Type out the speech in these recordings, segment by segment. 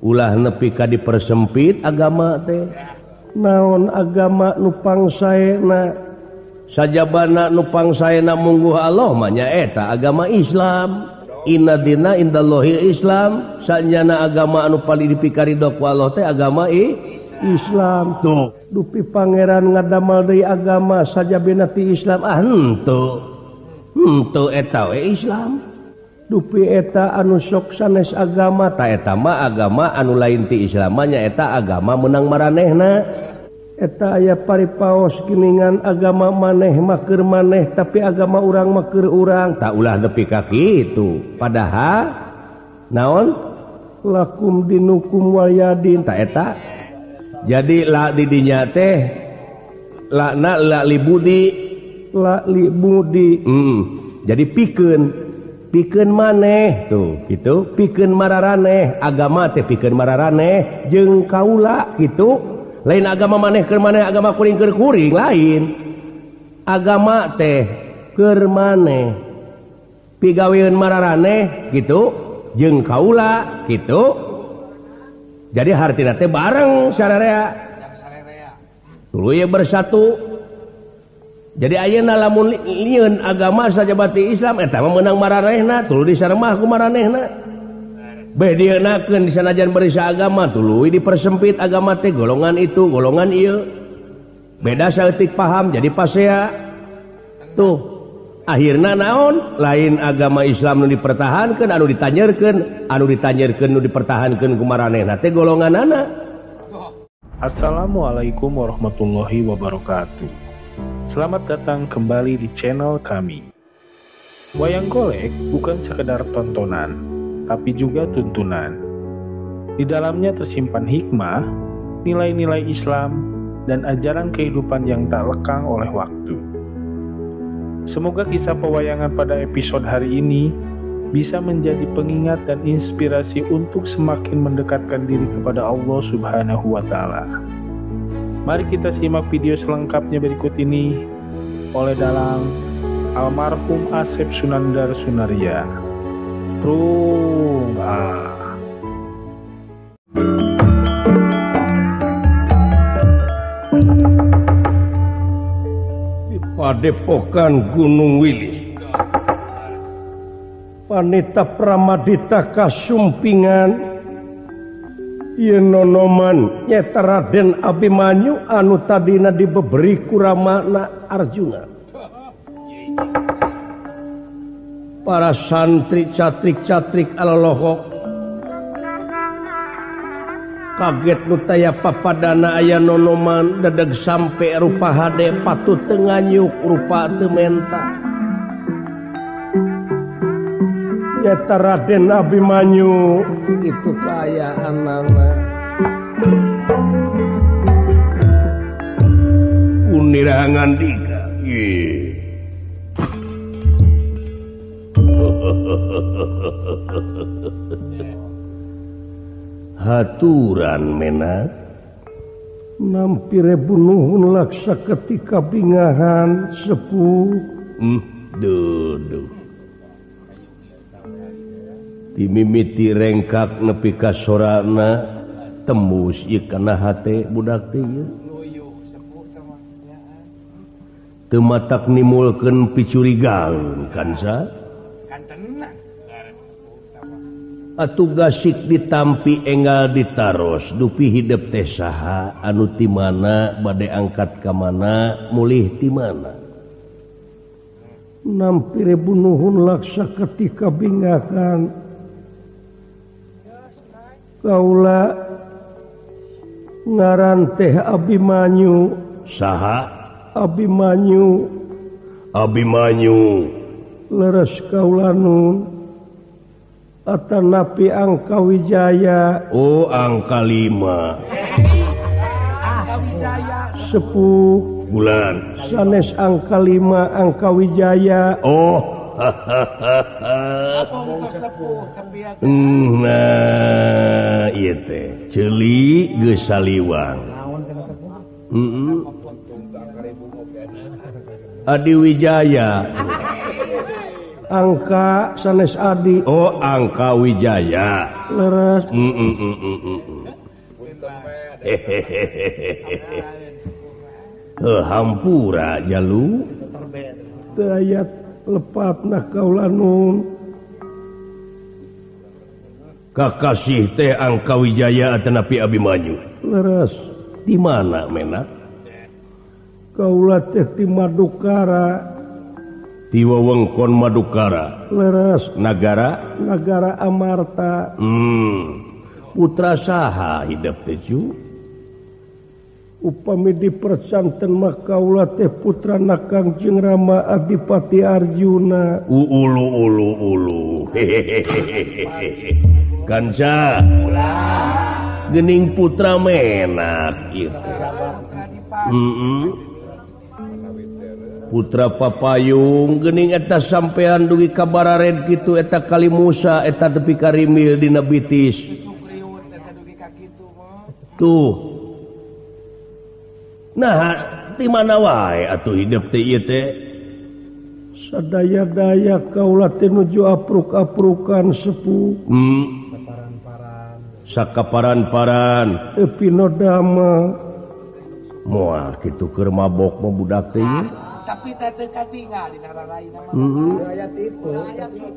ulah nepi ka dipersempit agama teh. Naon agama nupang saena sajabana nupang saena mungguh Allah mah nyaeta agama Islam. Inna dina indallahi Islam. Sanjana agama anu paling dipikari ku Allah teh agama Islam. Tuh dupi pangeran ngadamal deui agama sajabana ti Islam henteu eta we Islam. Dupi eta anu sok sanes agama ta eta mah agama anu lain ti Islam nya eta agama menang maranehna. Eta aya paripaos kiningan agama maneh mah keur maneh tapi agama urang mah keur urang. Tak ulah nepi ka kitu. Padahal naon lakum dinukum walyadin ta eta. Jadi la di dinya teh lakna la libudi jadi pikeun maneh tuh gitu pikeun mararaneh agama teh pikeun mararaneh jeung kaula gitu. Lain agama maneh keur maneh agama kuring keur kuring lain. Agama teh keur maneh pigaweun mararaneh gitu jeung kaula gitu. Jadi hartina teh bareng sararea. Tuluy bersatu. Jadi ayeuna lamun lieun agama sajabati Islam eta mah meunang mararanehna tuluy disaremah ku mararanehna. Beh dienakeun di sanajan berisa agama tuluy dipersempit agama teh golongan itu golongan ieu. Beda saeutik paham jadi pasea. Tuh akhirna naon? Lain agama Islam nu dipertahankeun anu ditanjerkeun nu dipertahankeun ku maranehna teh golonganana. Assalamualaikum warahmatullahi wabarakatuh. Selamat datang kembali di channel kami. Wayang golek bukan sekedar tontonan, tapi juga tuntunan. Di dalamnya tersimpan hikmah, nilai-nilai Islam, dan ajaran kehidupan yang tak lekang oleh waktu. Semoga kisah pewayangan pada episode hari ini bisa menjadi pengingat dan inspirasi untuk semakin mendekatkan diri kepada Allah Subhanahu wa Ta'ala. Mari kita simak video selengkapnya berikut ini oleh dalang almarhum Asep Sunandar Sunaria. Di Padepokan Gunung Wilis Panita Pramadita Kasumpingan yen nonoman nyeta Raden Abimanyu anu tadina dibeberi ku Ramana Arjuna. Para santri catrik-catrik alalohok kaget nu taya papadana aya nonoman dadeg sampe rupa hade patut teu nganyuk rupa teu menta. Nyata Raden Abimanyu itu kaayaanna unirangan diga haturan menak nampire bunuhun laksa ketika bingahan sepuh duduk dimimiti rengkak nepi ka sorana tembus ieu kana hate budak teh teu matak nimulkeun picurigaan kan sa atuh gasik ditampi enggal ditaros dupi hidup teh saha anu ti mana bade angkat ka mana mulih ti mana nampire bunuhun laksa ketika bingakan kaula ngaran teh Abimanyu. Saha? Abimanyu leres kaula nun atanapi angka wijaya. Oh angka 5 sepuh bulan sanes angka 5 angka wijaya. Oh nah iya teh ceuli geus saliwang. Adi Wijaya Angka sanes Adi. Oh, Angka Wijaya. Leres. Hampura jalu. Ayat lepatna kaula nun. Kakasih teh Angka Wijaya atanapi Abimanyu. Leres. Di mana menak? Kaula teh di Madukara. Di wewengkon Madukara. Leres. Nagara Amarta. Putra saha hidup teh Ju? Upami dipercanten mah kaula teh putra Kangjeng Rama Adipati Arjuna. Ulu. Kanca. Gening putra menak kieu. Putra Papayung gening eta sampean dugi kabararen kitu eta kali Musa eta tepi karimil dina bitis. Tuh. Nah, di mana wae atuh hidup teh ieu teh? Sadaya-daya kaula teh nuju apruk-aprukan sepuh. Sakaparan-paran Epinodama. Moal kitu keur mabok mah budak teh. Tapi teh katinggal di nararaina mah. Aya tipe.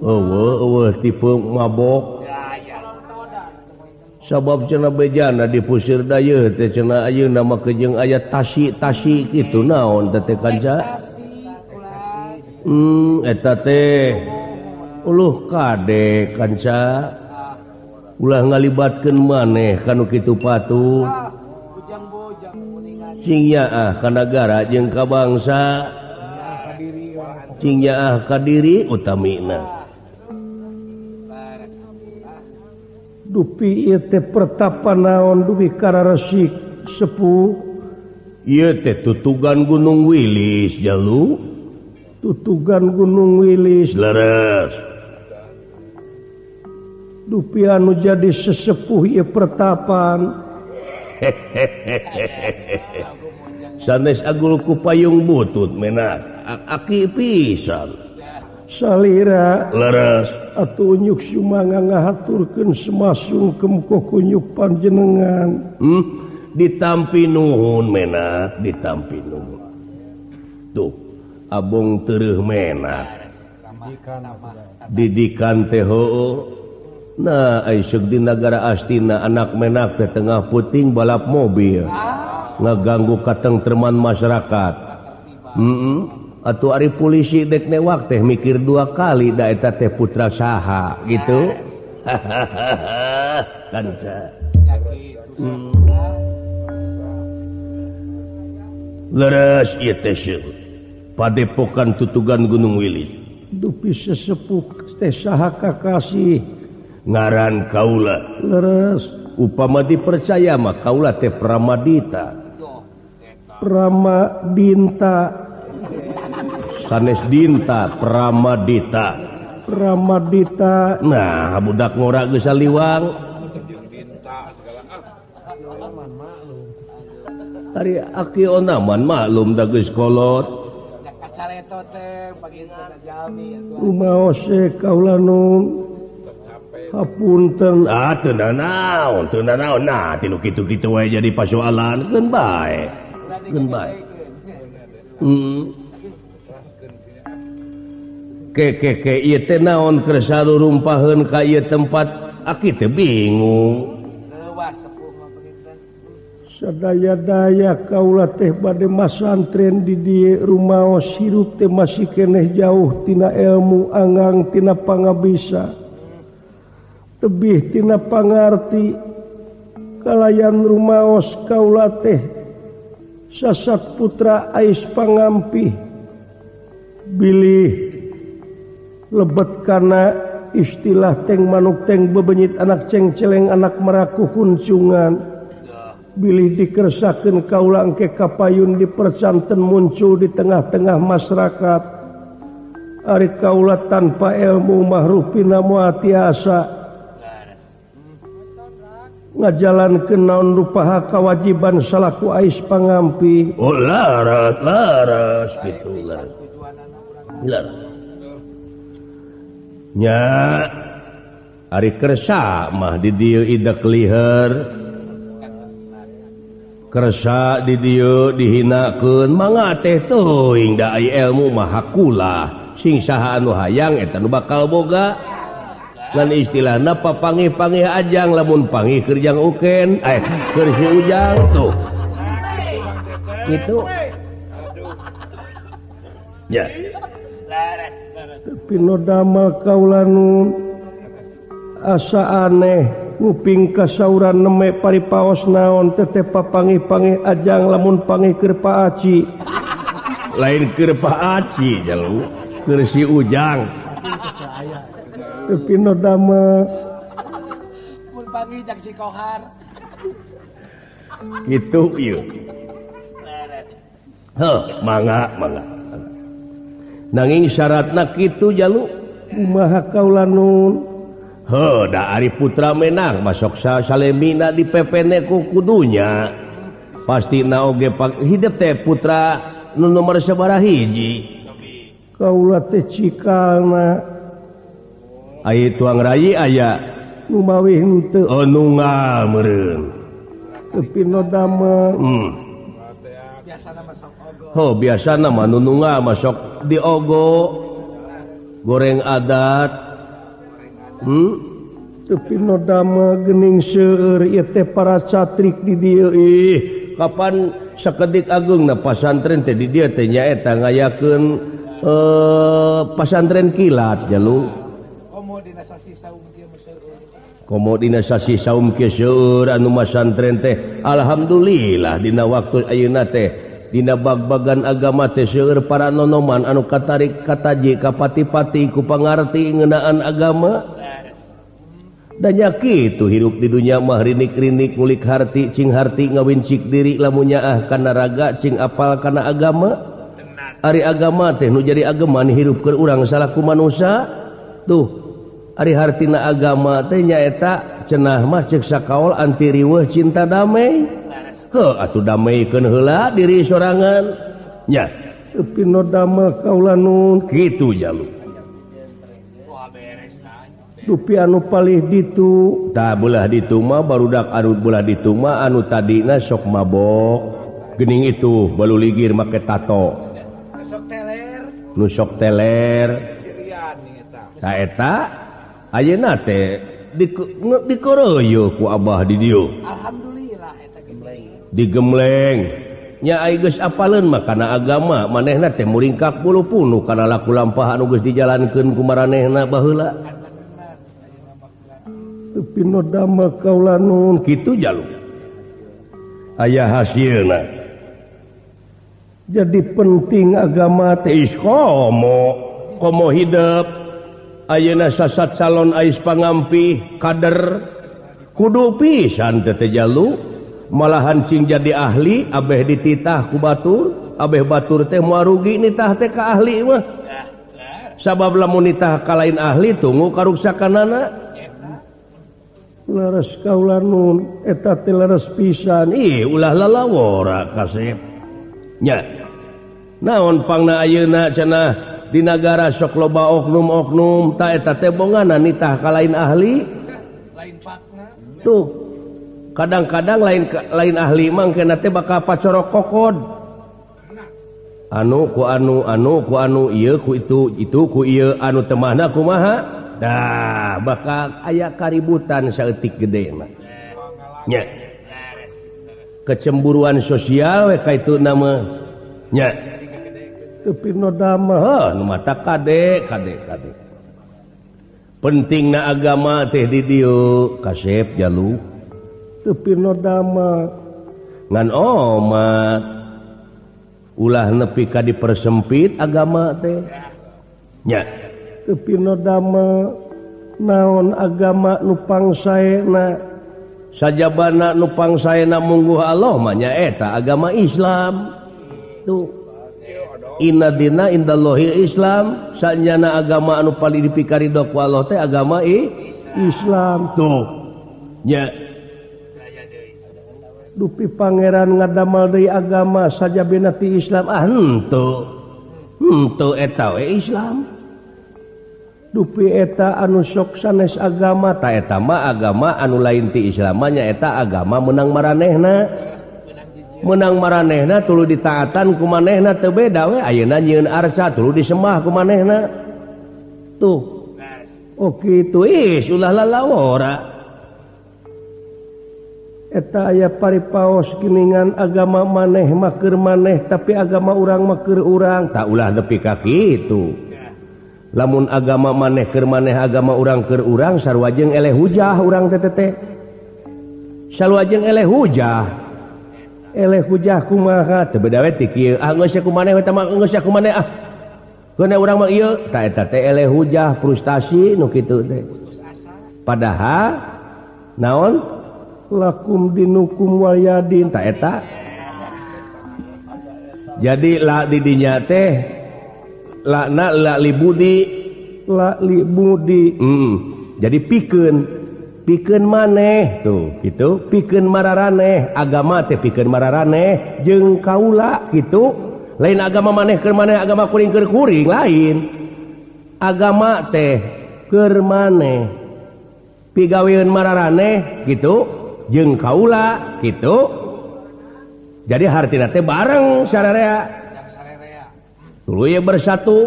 Eueuh tipe mabok. Sabab cenah bejana dipusir dayeuh teh cenah ayeuna mah jeung aya tasi kitu naon teh kanca? Eta teh uluh kade kanca. Ulah ngalibatkeun maneh kanu kitu patuh. Cing nyaah ka nagara jeung ka bangsa. Cing nyaah ka diri utamina. Dupi ieu teh pertapa naon dugi kararesik sepuh. Ieu teh tutugan Gunung Wilis jalu. Tutugan Gunung Wilis leres. Dupi anu jadi sesepuh ieu pertapan. Sanes agul ku payung butut menak aki pisan. Salira leres atuh unyuk sumanga ngahaturkeun semasungkeun ku kunyuk panjenengan. Ditampi nuhun menak ditampi nuhun. Tuh abong teureum menak. Didikan teh heueuh. Nah, aisuk di negara Astina anak menak teh tengah puting balap mobil. Ngaganggu katengtreman masyarakat. Atuh ari polisi dek newak teh mikir dua kali da eta teh putra saha gitu. Kanca. Leres ieu teh Padepokan Tutugan Gunung Wilis. Dupi sesepuh teh saha kakasih. Ngaran kaula leres upama dipercaya mah kaula teh Pramadita sanes dinta Pramadita nah budak ngora geus saliwang ari aki onaman maklum da geus kolot kacareto teh paginten jalmi kumaha kaula nun hapunten teu naon nah tinu kitu-kitu wae jadi pasoalan keun bae ke ieu teh naon keur sarurumpaheun ka ieu tempat aki teh bingung sadaya-daya kaula teh bade masantren di dieu rumaos hirup teh masih keneh jauh tina ilmu angang tina pangabisa tebih tina pangarti kalayan rumaos kaula teh sasat putra ais pangampi bilih lebet kana istilah teng manuk teng bebenyit anak cengceleng anak meraku kuncungan bilih dikersakeun kaula engke kapayun dipercanten muncul di tengah-tengah masyarakat ari kaula tanpa ilmu mahrupina moal tiasa ngajalankeun naon rupaha kawajiban salaku ais pangampi. Oh laras kitu laras. nya ari kersa mah di dieu idak liher kersa di dieu dihinakeun mangga teh teuing da aya ilmu mah hakulah sing saha anu hayang eta nu bakal boga ngan istilahna papangih-pangih ajang lamun pangih keur jang uken keur si ujang tuh gitu ya tapi no damel kaula nun asa aneh nguping kasauran neme paripaos naon teteh papangih-pangih ajang lamun pangih keur Pa Aci lain keur Pa Aci jalu keur si ujang tapi no damel mun pangih jak si Kohar gitu ieu mangga nanging syaratna kitu jalu kumaha kaula nun da ari putra menang masuk salemina di pepene ku kudunya pasti na oge hidup teh putra nu nomor sabaraha hiji kaula teh cikalna aya tuang rayi aya nu mawih henteu nu ngameureun tapi no damel biasana mah nu nunga masuk diogo goreng adat tapi no damel geuning seueur ieu teh para catrik di dieu kapan sakedik agungna pasantren teh di dieu teh nyaeta ngayakeun pasantren kilat jalu komodinasasi saum kieu seueur anu masantren teh alhamdulillah dina waktu ayeuna teh dina bag-bagan agama teh seueur para nonoman anu katarik kataji ka pati-pati ku pangarti ngeunaan agama da nya kitu hirup di dunya mah rinik-rinik ngulik harti cing harti ngawincik diri lamun nyaah kana raga cing apal kana agama ari agama teh nu jadi ageman hirup keur urang salaku manusia tuh ari hartina agama teh nyaeta cenah mah ceuk sakaol anti riweuh cinta damai atuh dameikeun heula diri sorangan nya tapi no damel kaula nun kitu jalu dupi anu palih ditu tah beulah ditu mah barudak anu beulah ditu mah anu tadina sok mabok geuning itu balu ligir make tato nu sok teler tah eta ayeuna teh dikoroyo ku abah di dieu alhamdulillah eta digemleng nya ai geus apaleun mah kana agama manehna teh muringkak puluh-puluh kana laku lampah anu geus dijalankeun ku maranehna baheula tapi no damel kaula nun kitu jalu aya hasilna jadi penting agama teh komo hidup ayeuna sasat salon ais pangampi kader kudu pisan teh jalu malahan cing jadi ahli abeh dititah ku batur abeh batur teh moal rugi nitah teh ka ahli mah sabab lamun nitah ka lain ahli tunggu karuksakanana leres kaula nun eta teh leres pisan ulah lalawora kasep nya naon pangna ayeuna cenah di nagara sok loba oknum-oknum ta eta teh bongana nitah ka lain ahli lain pakna tuh kadang-kadang lain ahli mangkena teh bakal pacorok kokod anu ku anu ieu ku itu ku ieu anu teu mahna kumaha dah bakal aya kaributan saeutik gede mah nya kecemburuan sosial we kaitu nama nya tapi no damel nu mata kade pentingna agama teh di dieu kasep jalu tapi no damel ngan omat ulah nepi ka dipersempit agama teh nya tapi no damel naon agama nu pangsaena sajabana nu pangsaena mungguh Allah mah nya eta agama Islam tuh inna dina indallahi Islam sanyana agama anu paling dipikaridho ku Allah teh agama Islam tuh nya dupi pangeran ngadamal deui agama sajabana ti Islam henteu eta we Islam dupi eta anu sok sanes agama ta eta mah agama anu lain ti Islamnya eta agama menang maranehna tuluy ditaatan ku manehna teu beda we ayeuna nyieun arca tuluy disembah ku manehna tuh oh kitu ulah lalawora eta aya paripaos kiningan agama maneh mah keur maneh tapi agama urang mah keur urang tak ulah nepi ka kitu. Lamun agama maneh keur maneh agama urang keur urang sarua jeung eleh hujah urang teh sarua jeung eleh hujah kumaha teu beda we ti kieu geus ku maneh we teh mah geus ku maneh keuna urang mah ieu ta eta teh eleh hujah frustasi nu kitu teh padahal naon lakum dinukum walyadin ta eta jadi la di dinya teh la libudi jadi pikeun maneh tuh gitu pikeun mararaneh agama teh pikeun mararaneh jeung kaula gitu lain agama maneh keur maneh agama kuring keur kuring lain agama teh keur maneh pigaweun mararaneh gitu jeung kaula gitu jadi hartina teh bareng sararea tuluy bersatu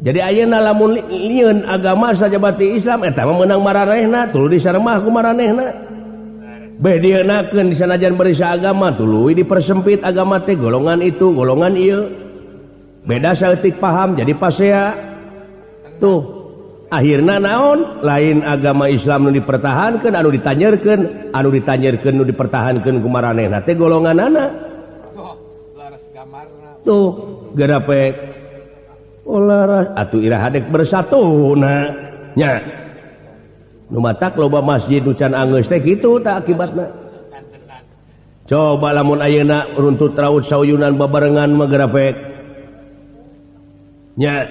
jadi ayeuna lamun lieun agama saja bati Islam eta mah meunang maranehna tuluy disaremah ku maranehna beh dieunakeun sanajan berisa agama tuluy dipersempit agama teh golongan itu golongan ieu beda saeutik paham jadi pasea tuh akhirna naon lain agama Islam nu dipertahankeun anu ditanyeurkeun nu dipertahankeun ku maranehna teh golonganana tuh garapek olaras atuh ira hadek bersatuna nya nu matak loba masjid nu can anggeus teh kitu tak akibatna coba lamun ayeuna runtut raut sauyunan babarengan mah garapek nya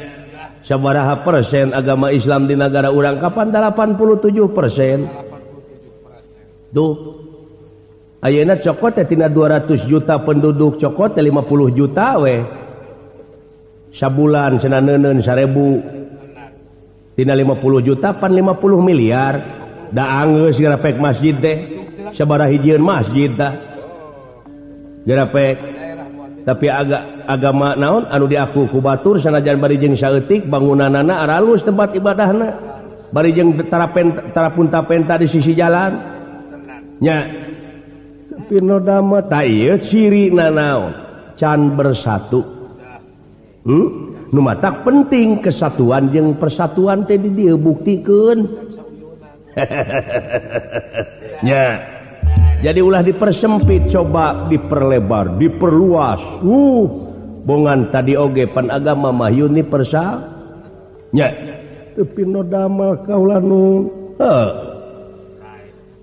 sabaraha persen agama Islam di negara urang kapan 87%. Tuh ayeuna cokot teh tina 200 juta penduduk cokot teh 50 juta we sabulan cenah neuneun 1000 tina 50 juta pan 50 miliar da anggeus garapek masjid teh sabaraha hijieun masjid tah garapek tapi agama naon anu diaku ku batur sanajan bari jeung saeutik bangunanana aralus tempat ibadahna bari jeung tarapun-tapenta di sisi jalan nya tapi nodama ta ieu cirina naon can bersatu nu matak penting kesatuan jeung persatuan teh di dieu buktikeun nya jadi ulah dipersempit coba diperlebar diperluas bongan tadi oge pan agama mah yuni persa nya tapi nodama kaula nu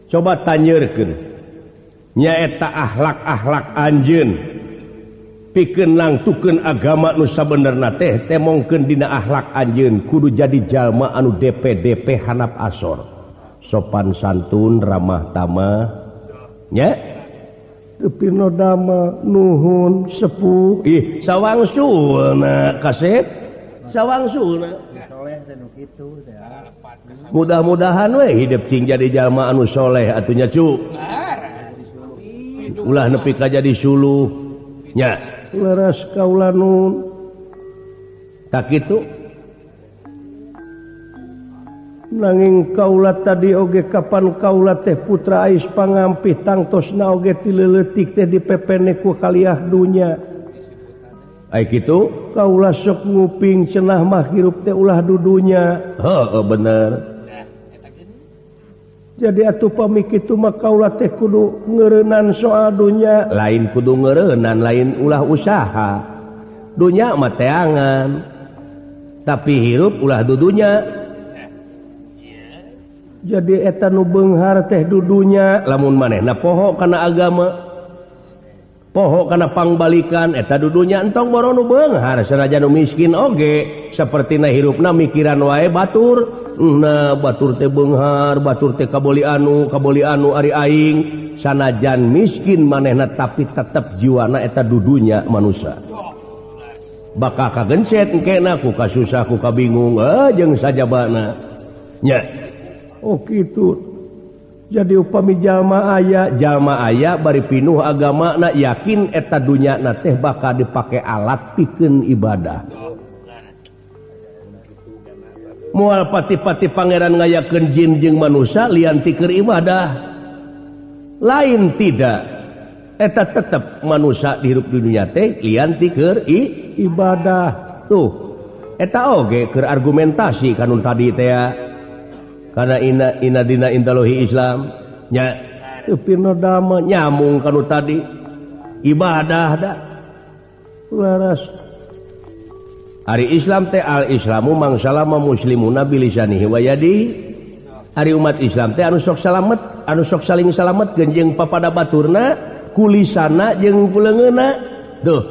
coba tanyeurkeun nya eta akhlak anjeun pikeun nangtukeun agama nu sabenerna teh temongkeun dina akhlak anjeun kudu jadi jalma anu DP handap asor sopan santun ramah tamah nya tapi nodama nuhun sepuh sawangsulna kasep sawangsulna mudah-mudahan we hidup cing jadi jalma anu soleh atunya cu ulah nepi ka jadi suluh nya leres kaula nun tak kitu nanging kaula tadi oge kapan kaula teh putra ais pangampih tangtosna oge ti leuleutik teh dipepene ku kaliah dunya ai kitu kaula sok nguping cenah mah hirup teh ulah dudunya heuh bener jadi atuh pami kitu mah kaula teh kudu ngeureunnan soal dunya lain kudu ngeureunnan lain ulah usaha dunya mah teangan tapi hirup ulah dudunya jadi eta nu beunghar teh dudunya lamun manehna poho kana agama poho kana pangbalikan eta dudunya entong boro nu beunghar sanajan nu miskin oge sapertina hirupna mikiran wae batur batur teh beunghar batur teh kaboli anu ari aing sanajan miskin manehna tapi tetep jiwana eta dudunya manusia bakal kagenset engkena ku kasusah ku kabingung jeung sajabana nya oh kitu jadi upami jalma aya bari pinuh agamana yakin eta dunyana teh bakal dipake alat pikeun ibadah moal pati-pati pangeran ngayakeun jin jeung manusia lianti keur ibadah lain tidak eta tetep manusia dihirup di dunia teh lianti keur ibadah tuh eta oge keur argumentasi kanun tadi teh karena ina dina indallahi Islam nya pina dama nyamung kanu tadi ibadah da laras ari Islam teh al islamu mangsalama muslimuna bilisanihi wa yadihi ari umat Islam teh anu sok salamet anu sok saling salametkeun jeung papada baturna kulisana jeung kuleungeuna tuh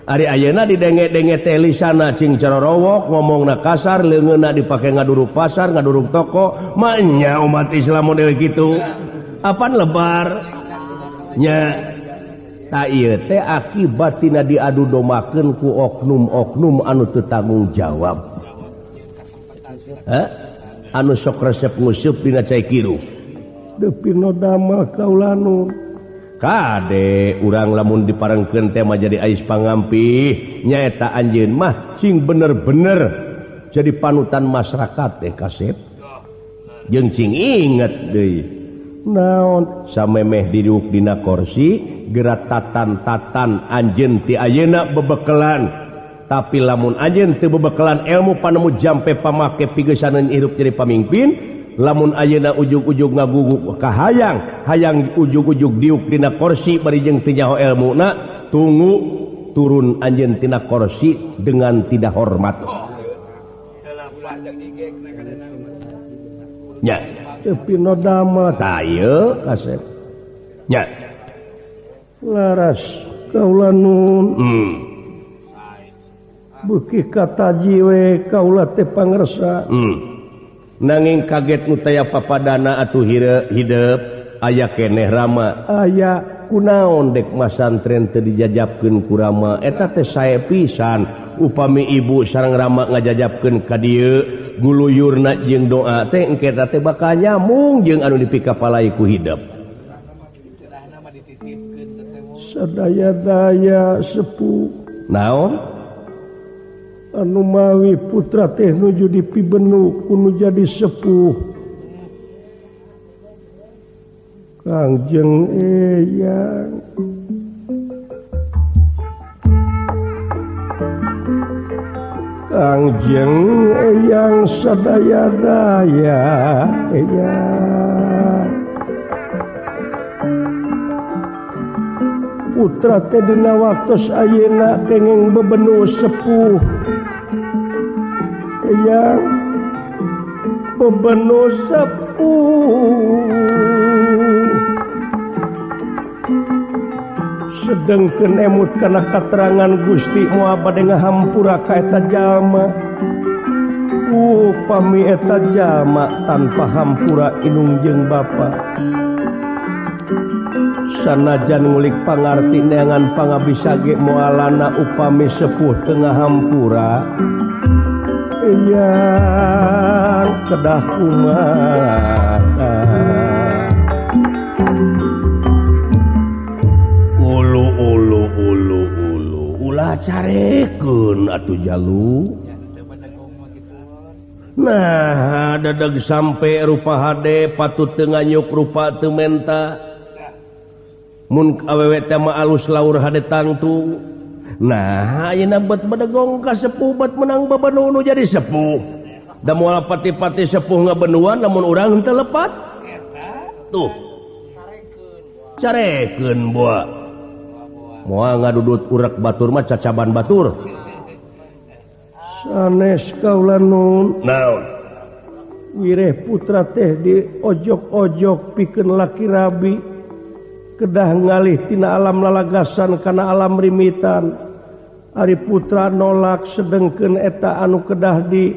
ari ayeuna didenge-denge teh lisana cing carorowok ngomongna kasar leungeuna dipake ngaduruk pasar ngaduruk toko manya umat Islam model kitu apan lebar nya ta ieu teh akibat tina diadu domakeun ku oknum-oknum anu teu tanggung jawab anu sok resep nguseup dina cai kiru depina damel kaulanun kade urang lamun diparengkeun teh mah jadi ais pangampih nyaeta anjeun mah cing bener-bener jadi panutan masyarakat teh kasep jeung cing inget deui naon samemeh didiuk dina kursi geura tatan-tatan anjeun ti ayeuna bebekelan tapi lamun anjeun teu bebekelan ilmu panemu jampe pamake pigesaneun hirup jadi pamimpin lamun ayeuna ujug-ujug ngaguguk ka hayang ujug-ujug diuk dina kursi bari jeung teu nyaho ilmuna tunggu turun anjeun tina kursi dengan tidak hormat nya teu pina damel ta ieu kasep nya laras kaula nun beuki kata jiwe kaula teh pangresa nanging kaget nu taya papadana atuh hideep aya keneh rama aya kunaon dek masantren teu dijajabkeun ku rama eta teh sae pisan upami ibu sareng rama ngajajabkeun ka dieu guluyurna jeung doa teh engke teh bakal nyamung jeung anu dipikapalai ku hideep sadaya-daya sepuh naon anu mawi putra teh nuju dipibenu kudu jadi sepuh Kangjeng Eyang Kangjeng Eyang sadaya-daya Eyang putra teh dina waktos ayeuna kenging bebenu sepuh yang bebenu sepuh sedengkeun emut kana katerangan Gusti moal bade ngahampura ka eta jalma upami eta jalma tanpa hampura indung jeung bapa sanajan ngulik pangarti neangan pangabisa ge moalana upami sepuh teu ngahampura yang kedah kumaha ulu ulah carekeun atuh jalu nah dadag sampe rupa hade patut teu nganyuk rupa teu menta mun awewe teh mah alus laur hade tangtu nah ayeuna bet badegong ka sepuh bet menang babanu nu jadi sepuh da moal pati-pati sepuh ngabenuan lamun urang teu lepat tuh carekeun boa moal ngadudut urek batur mah cacaban batur sanes kaula nun naon wireh putra teh di ojok-ojok pikeun laki rabi kedah ngalih tina alam lalagasan kana alam rimitan ari putra nolak sedengkeun eta anu kedah di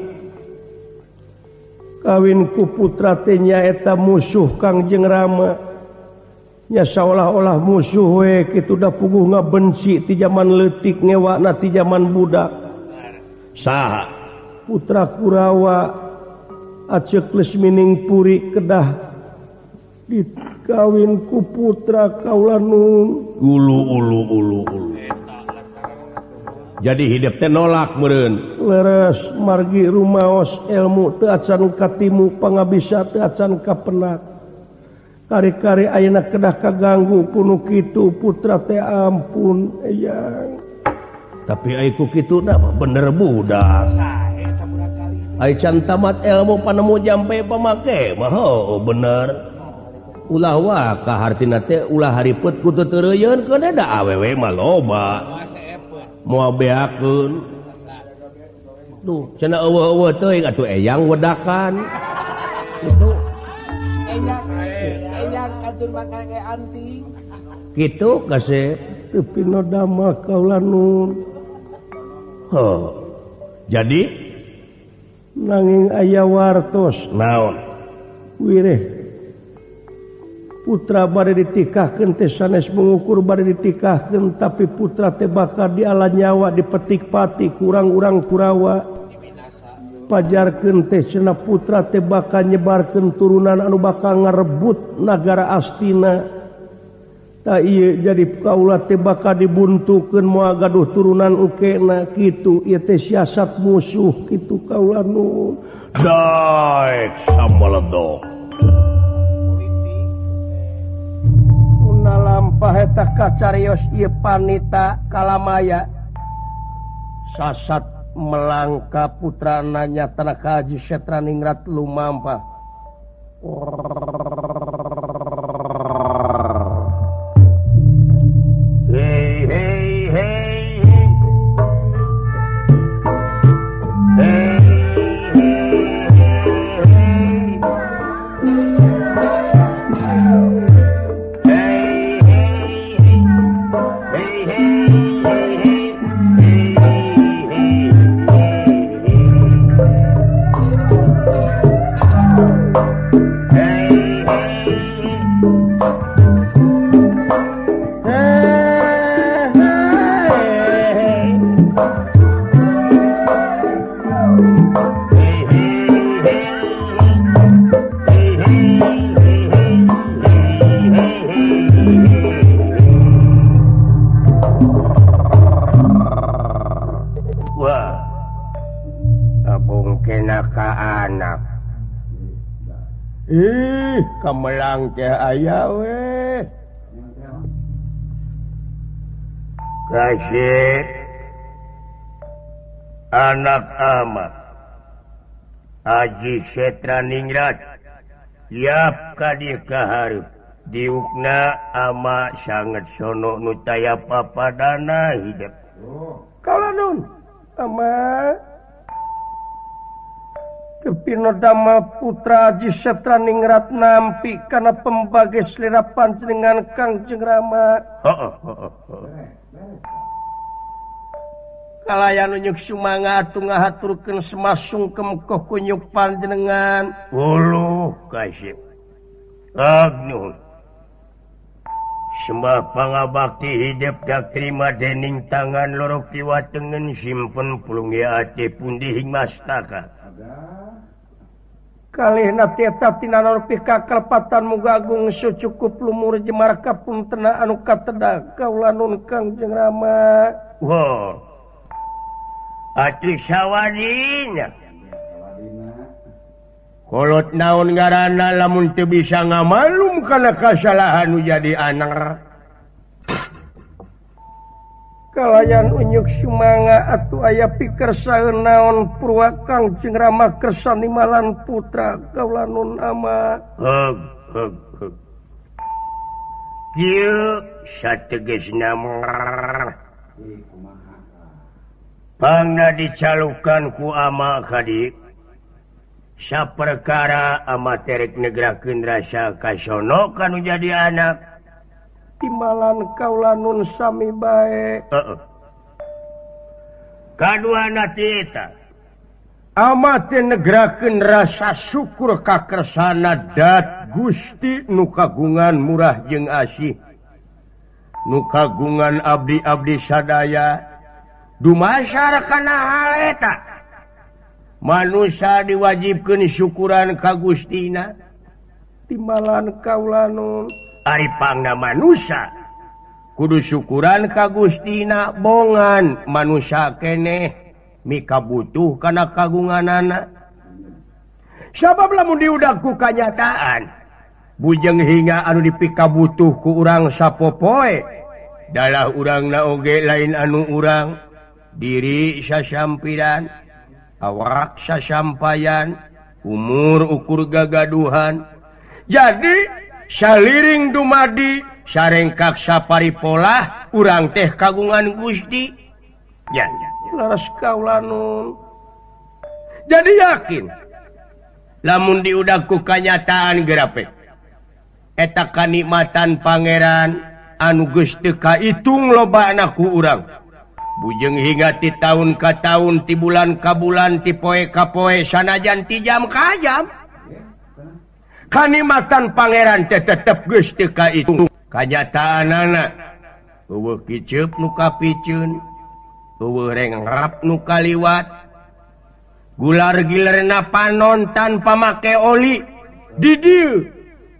kawin ku putra teh nyaeta musuh Kangjeng Rama ya seolah-olah musuh gitu udah puguh ngabenci ti zaman leutik ngewakna ti zaman budak saha putra Kurawa Acekles mining puri kedah dikawin ku putra kaula nun ulu jadi hidup teh nolak meureun leres margi rumaos ilmu teu acan katimu pangabisa teu acan kapenak kari-kari ayeuna kedah kaganggu kuno kitu putra teh ampun eyang tapi ai ku kituna bener budak ai can tamat ilmu panemu jampe pamake mah bener ulah wa ka hartina teh ulah haripet kudu teureyeun keun da awewe mah loba moal beakeun tuh cenah eueuh-eueuh teuing atuh eyang wedakan kitu eyang katur makan kayak anting kitu kasep teu pinodama kaula nun jadi nanging aya wartos naon wireh putra bade ditikahkeun teh sanes mengukur bade ditikahkeun tapi putra teh bakal diala nyawa dipetik pati kurang urang Kurawa pajarkeun teh cenah putra teh bakal nyebarkeun turunan anu bakal ngarebut nagara Astina ta ieu jadi kaula teh bakal dibuntukeun moal gaduh turunan ukena kitu ieu teh siasat musuh kitu kaula nu daek samaledok lampah eta kacarios ieu panita kalamaya sasat melangka putrana nyatana ka Haji Setraningrat lumampah hey hey hey hey kamelang teh aya we kasih anak ama Haji Setraningrat siap ka dieu kahareup diukna ama sangat sono nu taya papadana hidup kaula nun ama Kepinodama putra Haji Setraningrat nampi kana pembage selera panjenengan Kangjeng Rama. Kalayan unyuk sumanga atu ngahaturkeun semasungkem koh kunyuk panjenengan. Uluh kasih. Agnuhun. Sembah pangabakti hidup dak terima dening tangan loro kiwa tengen simpen pulung ate pundi hing mastaka. Kalihna tieta tinanor pika kalepatan muga agung sucukup lumur jemar kapuntena anu kateda kaula nun Kangjeng Rama. Wah. Atuh sawadinya. Kolot naon ngaranna lamun teu bisa ngamalum kana kasalahan nu jadi anak. Kalayan unyuk sumanga atuh aya pikir saeun naon purwa Kangjeng Rama kersa nimalan putra kaula nun ama. Kieu sategesna pangna dicalukan ku ama kadi saperkara ama terek negrakeun rasa kasono kanu jadi anak timbalan kaula nun sami bae. Kaduana tieta ama teh negrakeun rasa syukur ka kersana dat Gusti nu kagungan murah jeung asih nu kagungan abdi-abdi sadaya dumasar kana hal eta manusia diwajibkeun syukuran ka Gustina timbalan kaula nun ari pangna manusia kudu syukuran ka Gustina bongan manusia keneh mika butuh kana kagunganana sabab lamun diudag ku kanyataan bujeng hingga anu dipika butuh ku urang sapopoe dalah urangna oge lain anu urang diri sasampiran awak sasampayan umur ukur gagaduhan jadi saliring dumadi sarengkak saparipolah urang teh kagungan Gusti ya laras kaula nun jadi yakin lamun diudag ku kanyataan gerape eta kanikmatan pangeran anu geus teu kaitung lobana ku urang bujeng hingga ti taun ka taun ti bulan ka bulan ti poe ka poe sanajan ti jam ka jam kanikmatan pangeran teh tetep geus teu kaitung kanyataanana eueuh kiceup nu kapiceun eueuh rengrap nu kaliwat gular-gilerna panon tanpa make oli di dieu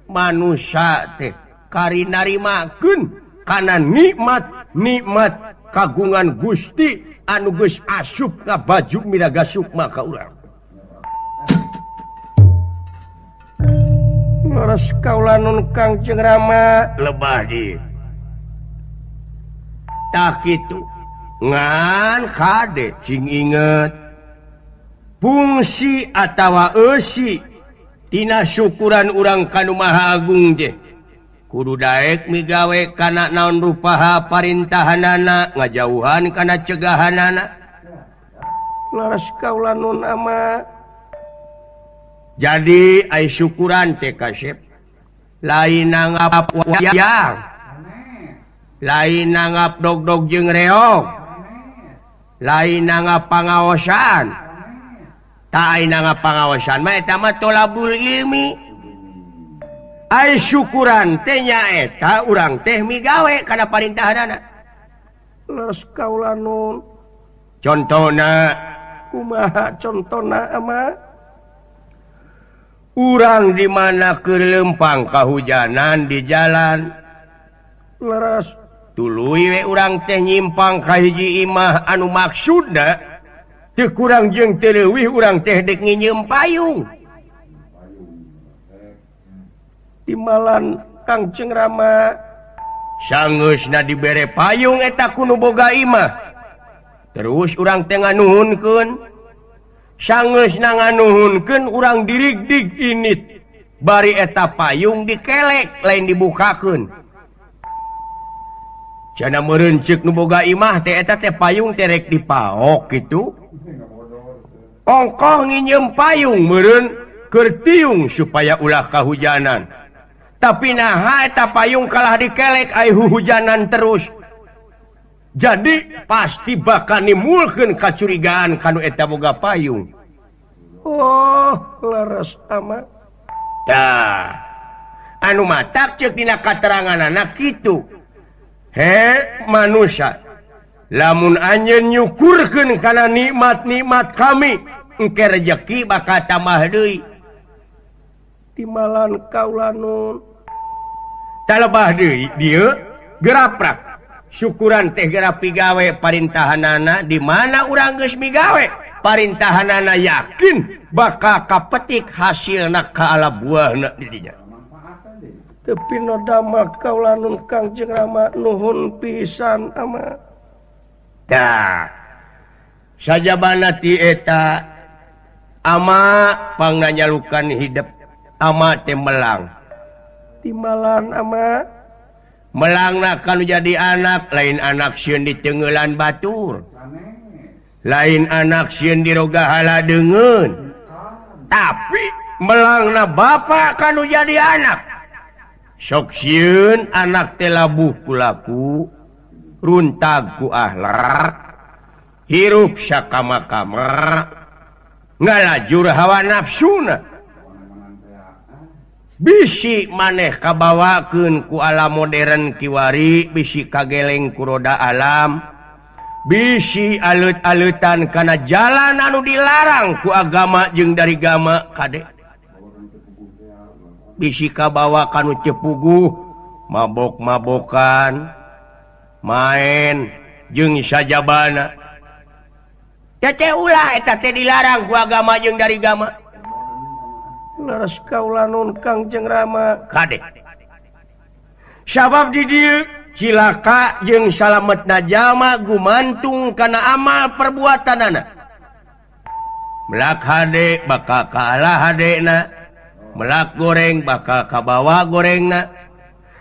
manusia teh kari narimakeun kana nikmat kagungan Gusti anu geus asup ka baju miraga sukma ka urang leres kaula nun Kangjeng Rama lebah di tak kitu ngan kade cing inget fungsi atawa eusi tina syukuran urang kanu Maha Agung je kudu daek migawe kana naon rupaha parintahanana ngajauhan kana cegahanana laras kaula nun ama jadi ai syukuran teh kasep lain nanggap wayang lain nanggap dog-dog jeung reog lain nanggap pangaosan tak aina ngapangawasan mah eta mah tolabul ilmi ai syukuran teh nyaeta urang teh migawe kana parintahanana leres kaula nun contona kumaha contona ama urang di mana keur lempang kahujanan di jalan leres tuluy we urang teh nyimpang ka hiji imah anu maksudna teu kurang jeung teu leuwih urang teh dek nginyeum payung timbalan Kangjeng Rama sangeusna dibere payung eta ku nu boga imah terus urang teh nganuhunkeun sangeusna nganuhunkeun urang dirigdig init bari eta payung dikelek lain dibukakeun cenah meureun ceuk nu boga imah teh eta teh payung teh rek dipaok kitu ongkoh nginyeum payung meureun keur tiung supaya ulah kahujanan tapi naha eta payung kalah dikelek ai huhujanan terus jadi pasti bakal nimulkeun kacurigaan kanu eta boga payung oh leres amat tah anu matak ceuk dina kateranganana kitu he manusia lamun anjeun nyukurkeun kana nikmat-nikmat kami engke rejeki bakal tambah deui timbalan kaula nun talebah deui dieu geraprak syukuran teh geura pigawe parintahanana di mana urang geus migawe parintahanana yakin bakal kapetik hasilna ka ala buahna di dinya tapi nodama kaula nun Kangjeng Rama nuhun pisan ama tah sajabana ti eta ama pangnanyalukan hidup ama teh melang timbalan ama melangna kanu jadi anak lain anak sieun di teungeulan batur lain anak sieun di rogahala deungeun tapi melangna bapa kanu jadi anak sok sieun anak teh labuh ku laku runtag ku akhlak hirup sakama-kama ngalajur hawa nafsuna bisi maneh kabawakeun ku alam modern kiwari bisi kageleng ku roda alam bisi alut-alutan kana jalan anu dilarang ku agama jeung dari agama kade bisi kabawa kanu cepuguh mabok-mabokan main jeung sajabana cece ulah eta teh dilarang ku agama jeung dari agama leres kaula nun Kang jeung Rama kade sabab di dieu cilaka jeung salametna jalma gumantung kana amal perbuatanana melak hade bakal kalah hadena melak goreng bakal kabawa gorengna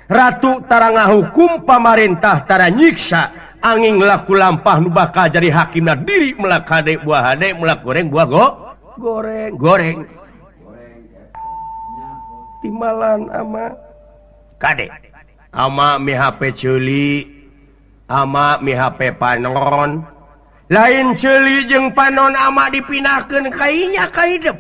ratu tara ngahukum pamarentah tara nyiksa angin laku lampah nu bakal jadi hakimna diri melak hade buah hade melak goreng buah goreng timalan ama kade ama mi HP ceuli ama mi HP panon lain ceuli jeung panon ama dipinahkeun ka inya ka hidup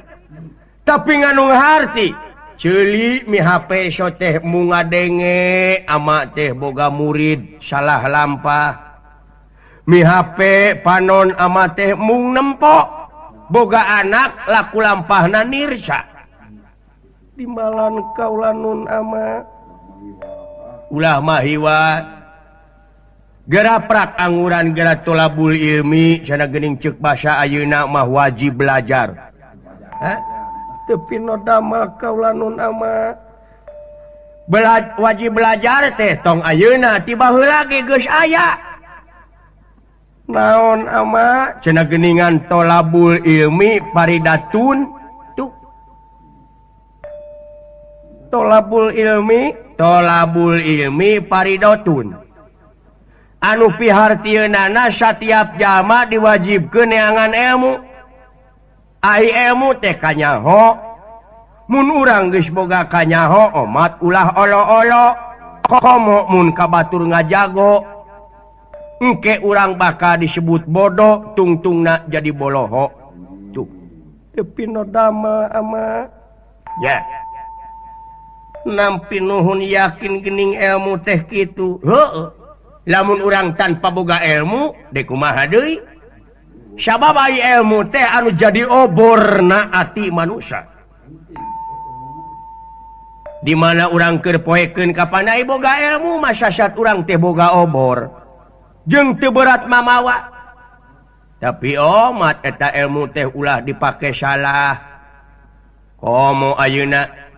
tapi nganu harti ceuli mi HP so teh mu ngadenge ama teh boga murid salah lampah mi HP panon ama teh mung nempo boga anak laku lampahna nirsa timbalan kaula nun ama ulah mahiwa geura prak anguran geura tolabul ilmi cenah geuning ceuk basa ayeuna mah wajib belajar teu pino damal kaula nun ama wajib belajar teh tong ayeuna ti baheula ge geus aya naon ama cenah geuningan tolabul ilmi faridatun tolabul ilmi paridotun anu pihartieunana satiap jalma diwajibkeun neangan ilmu ai ilmu teh kanyaho mun urang geus boga kanyaho omat ulah olo-olo komo mun kabatur ngajago engke urang bakal disebut bodoh tungtungna jadi boloho tuh tapi no dama ama ya nampi nuhun yakin gening ilmu teh kitu heueuh lamun urang tanpa boga ilmu deuk kumaha deui sabab ai ilmu teh anu jadi oborna ati manusia di mana urang keur poekeun ka pandai boga ilmu masyarakat urang teh boga obor jeung teu berat mamawa tapi omat eta ilmu teh ulah dipake salah komo ayeuna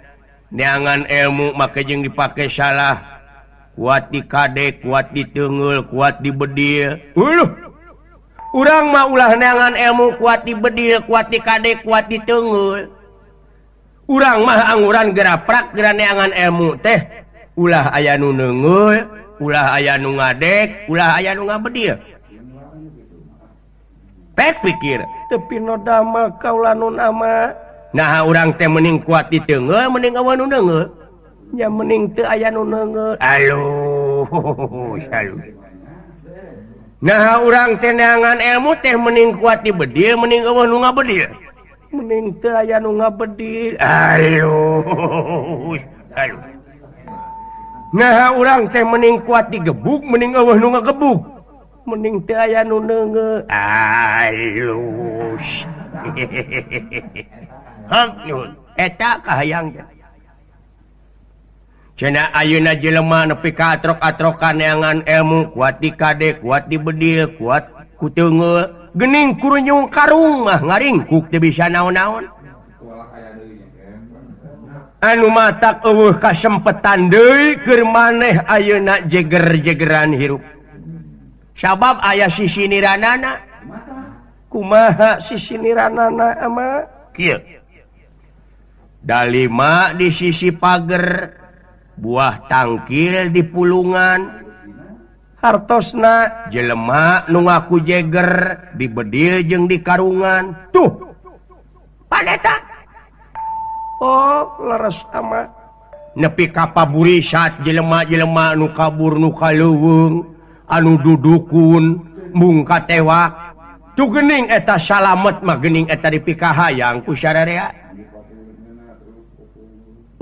neangan ilmu make jeung dipake salah kuat di kade kuat di teungeul kuat di bedil urang mah ulah neangan ilmu kuat di bedil kuat di kade kuat di teungeul urang mah anguran geura prak geura neangan ilmu teh ulah aya nu neungeul ulah aya nu ngadek ulah aya nu ngabedil pek pikir teu pino damal kaula nun ama nah urang teh mending kuat di teungeul mending eueuh nu neungeul nya mending teu aya nu neungeul salu nah urang teh neangan ilmu teh mending kuat di bedil mending eueuh nu ngabedil mending teu aya nu ngabedil nah urang teh mending kuat di gebuk mending eueuh nu ngagebuk mending teu aya nu neungeul eta kahayang cenah ayeuna jelema nepi ka atrok-atrokan neangan ilmu kuat di kade kuat di bedil kuat ku teungeul geuning kurunyung karung mah ngaringkuk teu bisa naon-naon anu matak eueuh kasempetan deui keur maneh ayeuna jeger-jegeran hirup sabab aya sisi niranana kumaha sisi niranana ama kieu dalima di sisi pager buah tangkil di pulungan hartosna jelema nu ngaku jeger di bedil jeung di karungan tuh paneta oh leres ama nepi ka paburisat jelema-jelema nu kabur nu kaleuweung anu dudukun mung katewak tu geuning eta salamet mah geuning eta dipikahayang ku sararea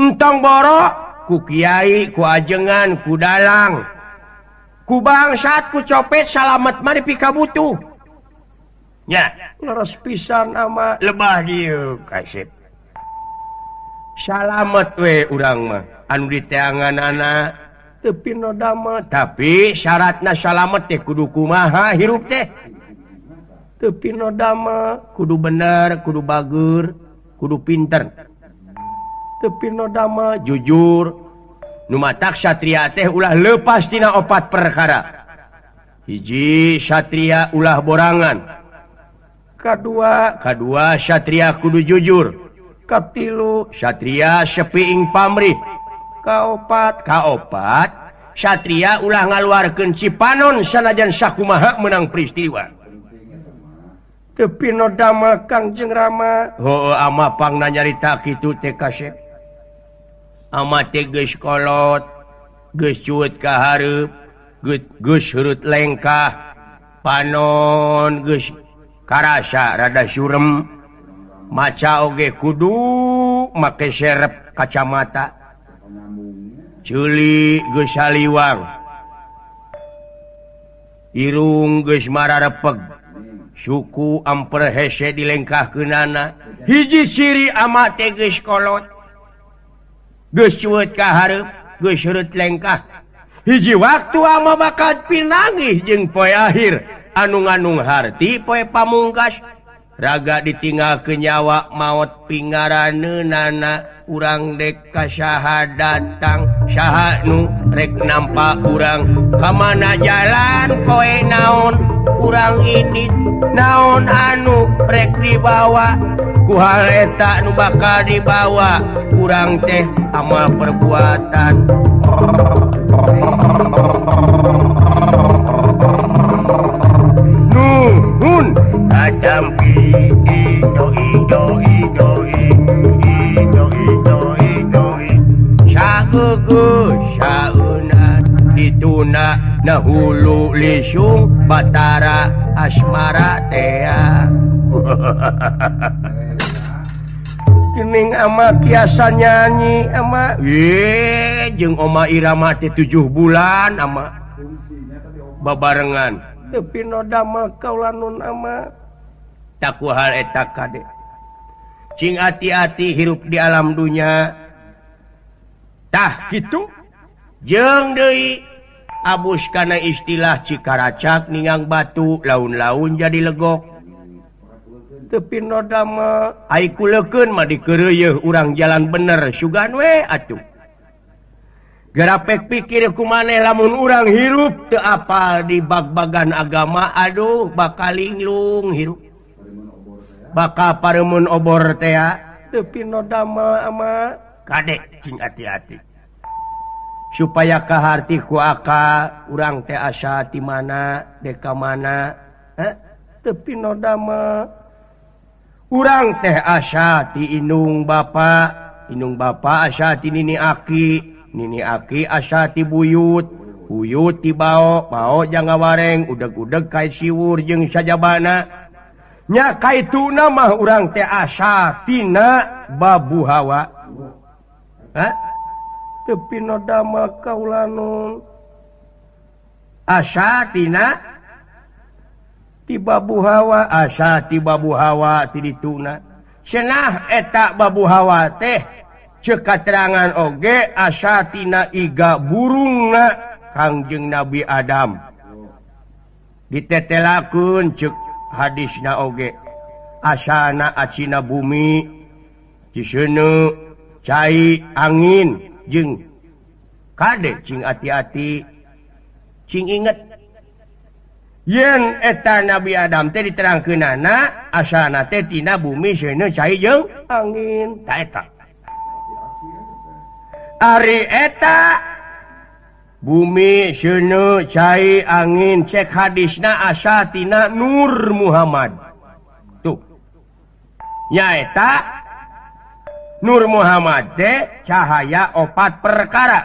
entong borok ku kiai ku ajengan ku dalang ku bangsat ku copet salamet mah nepi ka butuh nya leres pisan ama lebah dieu kasep salamet we urang mah anu diteanganana teu pinodama tapi syaratna salamet teh kudu kumaha hirup teh teu pinodama kudu bener kudu bager kudu pinter teu pinodama jujur nu matak satria teh ulah leupas tina 4 perkara hiji satria ulah borangan kadua satria kudu jujur katilu satria sepiing pamrih kaopat satria ulah ngaluarkeun cipanon sanajan sakumaha menang peristiwa teu pinodama Kangjeng Rama heueuh ama pangna nyarita kitu teh kasep ama teh geus kolot geus cueut ka hareup geus heureut lengkah panon geus karasa rada surem maca oge kudu make serep kacamata ceuli geus saliwang irung geus mararepeg suku amper hese dilengkahkeunana hiji ciri ama teh geus kolot geus cueut ka hareup geus heureut lengkah hiji waktu ama bakal pinangih jeung poe akhir anu ngandung harti poe pamungkas raga ditinggalkeun nyawa maot pingaraneunana urang dek kasaha datang saha nu rek nampa urang kamana jalan poe naon urang ini naon anu rek dibawa ku hal eta nu bakal dibawa urang teh amal perbuatan nuhun adampi ijo sageus saeunan dituna nahulu lisung batara asmara tea Gening ama kiasa nyanyi ama jeung Oma Irama teh 7 bulan ama babarengan tapi nodama kaulanun ama taku hal eta kade cing hati-hati hirup di alam dunya tah kitu jeung deui abus kana istilah cikaracak ningang batu laun-laun jadi legok tapi nodama ai kuleukeun mah dikeureuyeun urang jalan bener sugan we atuh garapek pikir kumaneh lamun urang hirup teu apal di bag-bagan agama aduh bakal linglung hirup bakal paremun obor teh tapi nodama ama kadek cing hati-hati supaya kaharti ku aka urang teh asa ti mana deka mana tapi nodama urang teh asa ti inung bapa asa ti nini aki asa ti buyut ti bao jang ngawareng udeg-udeg kai siwur jeung sajabana nya kaituna mah urang teh asa tina babu hawa teu pinodama kaulanun asa tina ti babu hawa asa ti babu hawa ti dituna cenah eta babu hawa teh ceuk katerangan oge asa tina iga burungna Kangjeng Nabi Adam ditetelakeun ceuk hadisna oge asana acina bumi ciseuneu cai angin jeung kade cing hati-hati cing inget yen eta Nabi Adam teh diterangkeunana asana teh tina bumi seuneu cai jeung angin ta eta ari eta bumi seuneu cai angin cek hadisna asa tina Nur Muhammad tuh nyaeta Nur Muhammad teh cahaya 4 perkara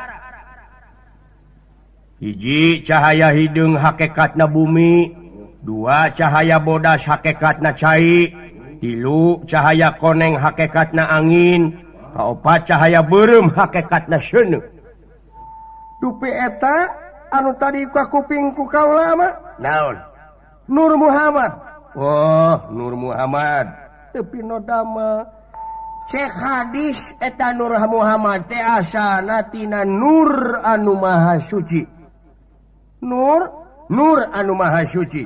hiji cahaya hideung hakikatna bumi 2 cahaya bodas hakikatna cai 3 cahaya koneng hakikatna angin kaopat cahaya beureum hakikatna seuneu. Dupi eta anu tadi ka kupingku kaula mah naon? Nur Muhammad. Oh, Nur Muhammad. Tapi no dama cek hadis eta Nur Muhammad teh asalna tina Nur anu maha suci. Nur anu maha suci.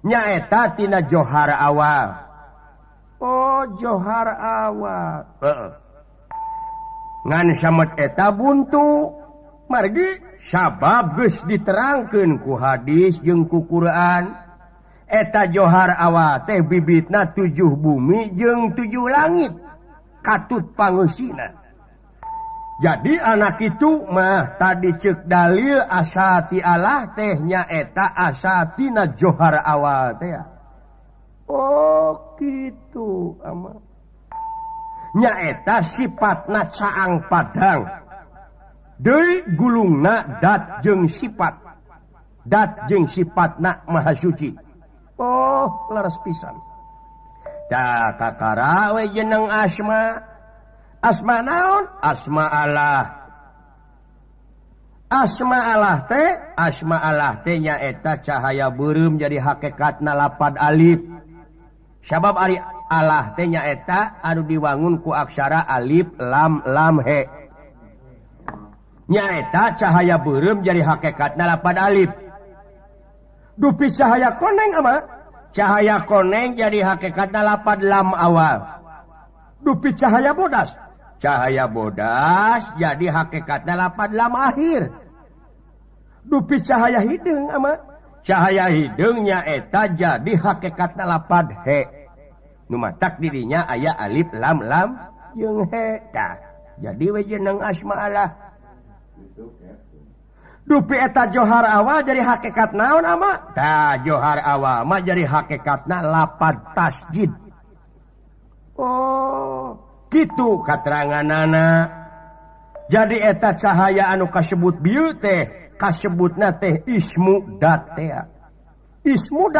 Nyaeta tina johar awal. Oh, johar awal. Ngan samet eta buntu. Margi sabab geus diterangkeun ku hadis jeung ku Quran. Eta johar awal teh bibitna 7 bumi jeung 7 langit. Katut pangeusina. Jadi anak itu mah tadi ceuk dalil asa ti Allah teh nyaeta asa tina johar awal teh. Oh kitu ama. Nyaeta sifatna caang padang. Deui gulungna dat jeung sifat. Dat jeung sifatna maha suci. Oh, leres pisan. Da kakara we jeneng asma. Asma naon? Asma Allah. Asma Allah teh nyaeta cahaya beureum jadi hakikatna lapad alif. Sabab ari Allah teh nyaeta anu diwangun ku aksara alif lam he. Nyaeta cahaya beureum jadi hakikatna lapad alif. Dupi cahaya koneng ama. Cahaya koneng jadi hakikatna lapad lam awal. Dupi cahaya bodas. Cahaya bodas jadi hakikatna lapad lam akhir. Dupi cahaya hideung ama. Cahaya hideung nyaeta jadi hakikatna lapad he. Nu matak dirinya aya alif lam jeung he. Tah, jadi we jeneng asma Allah. Dupi eta johar awal jadi hakikat naon ama? Tah johar awal mah jadi hakikatna lapad tasjid. Oh, kitu kateranganana. Jadi eta cahaya anu kasebut bieu teh kasebutna teh ismu dat teh. Ismu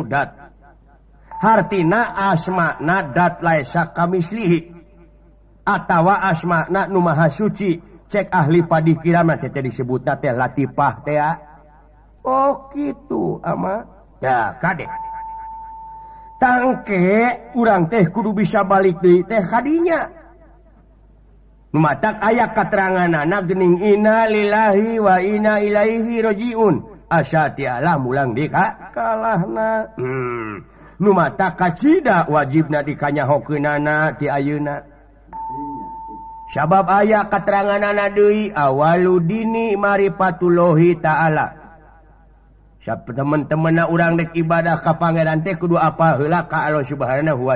dat. Hartina asmana dat laisa kamislihi. Atawa asmana nu maha suci. Cek ahli padikirana teh disebutna teh latifah teh. Oh kitu ama. Ya kade. Tangke urang teh kudu bisa balik deui teh kadinya. Nu matak aya kateranganana geuning inna lillahi wa inna ilaihi rajiun. Asyati Allah mulang di kalahna. Nu matak kacida wajibna dikanyahokeunana ti ayeuna. Sabab aya kateranganana deui awaludini marifatullahi ta'ala. Sab teman-temanna urang dek ibadah ka pangeran teh kudu apal heula ka Allah Subhanahu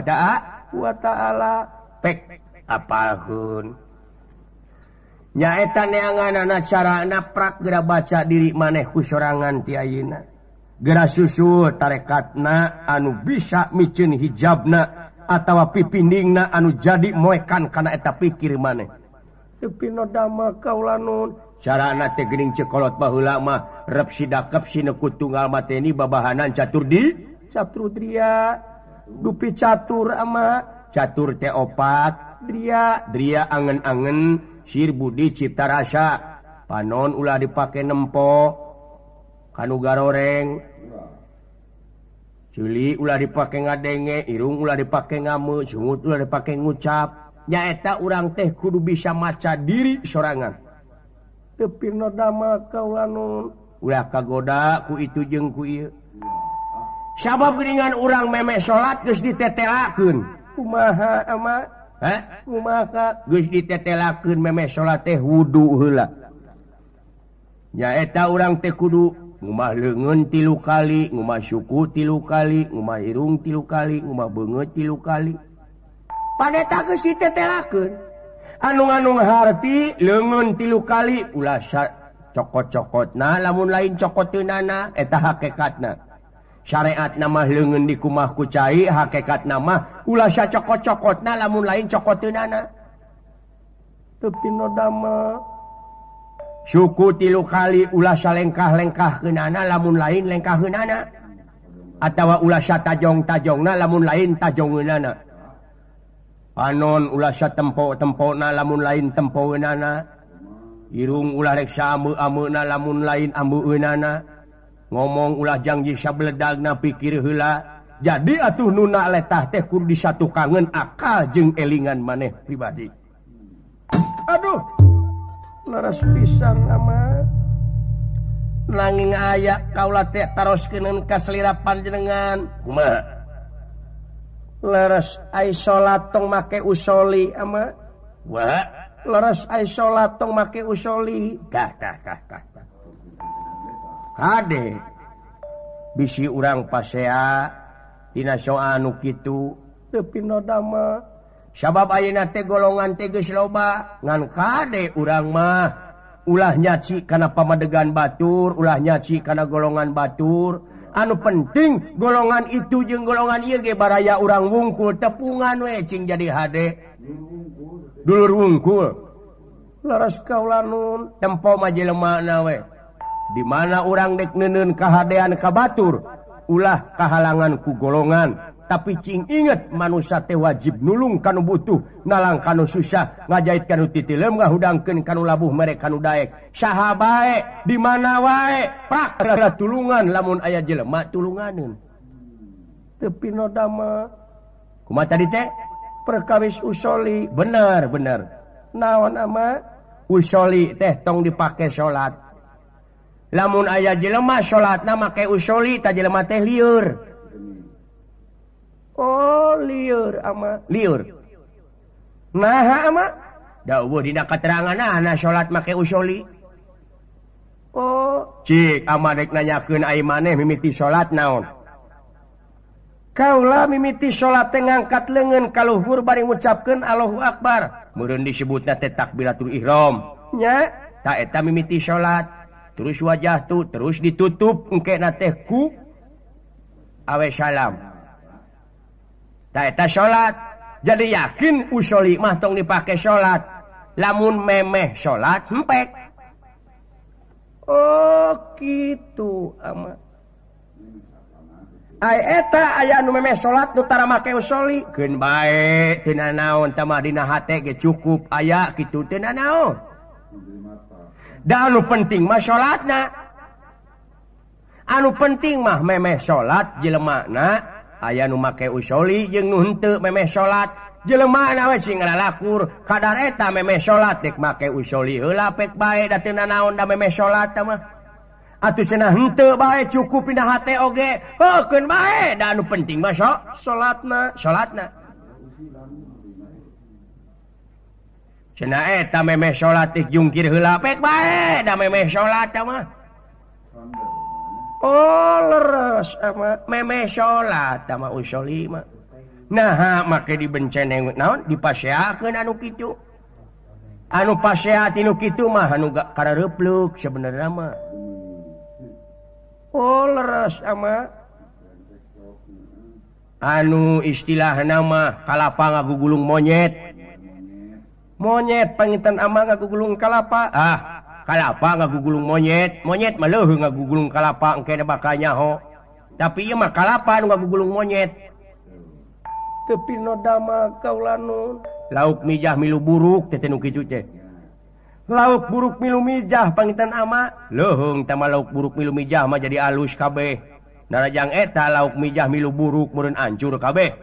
wa ta'ala. Pek apalkeun. Nyaeta neanganana carana prak geura baca diri maneh ku sorangan ti ayeuna. Geura susul tarekatna anu bisa micieun hijabna atawa pipindingna anu jadi moekan kana eta pikir maneh. Tapi no dama kaulanun carana teh geuning cekolot baheula mah rep sidakep sineku tunggal mateni babahanan caturdria. Dupi catur ama catur teh 4 dria angen-angen sir budi cipta rasa panon ulah dipake nempo kanu garoreng. Cili ulah dipake ngadenge, irung ulah dipake ngamu, sungut ulah dipake ngucap. Nyaeta urang teh kudu bisa maca diri sorangan. Tapi no dama kaulanun ulah kagoda ku itu jeung ku ieu. Sabab geuningan urang meme salat geus ditetelakeun. Kumaha ama? Kumaha geus ditetelakeun meme salat teh wudu heula. Nyaeta urang teh kudu ngumah leungeun 3 kali, ngumah syuku 3 kali, ngumah irung 3 kali, ngumah beungeut 3 kali. Padeta geus ditetelakeun. Anu harti leungeun 3 kali ulah cokot-cokotna lamun lain cokoteunana eta hakikatna. Syariatna mah leungeun di kumah ku cai, hakikatna mah ulah cokot-cokotna lamun lain cokoteunana. Tapi no dama syuku 3 kali ulah salengkah-lengkahkeunana lamun lain lengkahkeunana. Atawa ulah satajong-tajongna lamun lain tajongeunana. panon ulah satempo-tempo na lamun lain tempoeunana irung ulah rek saameu-ameuna lamun lain ambeunana ngomong ulah janji sabledagna pikir heula jadi atuh nuna letah teh kudu disatukangeun akal jeung elingan maneh pribadi. Aduh laras pisan ama nanging aya kaula teh taroskeun ka selira panjenengan kumaha laras ai salat tong make usoli ama wah laras ai salat tong make usoli kah kade bisi urang pasea dina soal anu kitu teu pinodama sabab ayeuna teh golongan teh geus loba ngan kade urang mah ulah nyaci kana pamadegan batur ulah nyaci kana golongan batur anu penting golongan itu jeung golongan ieu ge baraya urang wungkul tepungan we cing jadi hade dulur wungkul laras kaula nun tempo mah jelemana we di mana urang dek neuneun kahadean ka batur ulah kahalangan ku golongan tapi cing inget manusia teh wajib nulung kanu butuh nalang kanu susah ngajait kanu titilem ngahudangkeun kanu labuh mere kanu daek saha bae di mana wae prak tulungan lamun aya jelema tulunganeun teu pinodama kumaha tadi teh perkawis usoli bener naon ama usoli teh tong dipake salat lamun aya jelema salatna make usoli ta jelema teh lieur. Oh lieur ama lieur. Naha ama? Da eueuh dina kateranganna salat make usoli. Oh, cik ama dek nanyakeun ai maneh mimiti salat naon? Kaula mimiti salat teh ngangkat leungeun ka luhur bari ngucapkeun Allahu Akbar. Meureun disebutna teh takbiratul ihram. Nya, ta eta mimiti salat. Terus wajah tu terus ditutup engkena teh ku awe salam. Ta eta salat. Jadi yakin usoli mah tong dipake salat. Lamun memeh salat hempek. Oh kitu ama. Ai eta aya nu memeh salat nu tara make usoli keun bae teu naon tah mah dina hate ge cukup aya kitu teu naon. Da anu penting mah salatna. Anu penting mah memeh salat jelemana aya nu make usoli jeung nu henteu memeh salat. Jelemana we sing ngalalakur kadar eta memeh salat dek make usoli heula pek bae da teu naon da memeh salat tah mah. Atuh cenah henteu bae cukup pindah hate oge. Heukeun bae da anu penting mah salatna. Cenah eta memeh salat teh jungkir heula pek bae da memeh salat tah mah. Oh leres ama memeh salat tah mah usoli mah. Nah make dibenceneng naon dipaseakeun anu kitu. Anu pasea tinu kitu mah anu karareupluk sabenerna mah. Oh leres ama anu istilahna mah kalapa ngagugulung monyet. Monyet panginten ama ngagugulung kalapa. Kalapa ngagugulung monyet. Monyet mah leuheuh ngagugulung kalapa engke da bakal nyaho. Tapi ieu mah kalapa anu ngagugulung monyet. Teu pinodama kaula nu lauk mijah milu buruk teh nu kitu teh. Lauk buruk milu mijah panginten ama leuheung teh mah lauk buruk milu mijah mah jadi alus kabeh. Narajang eta lauk mijah milu buruk meureun ancur kabeh.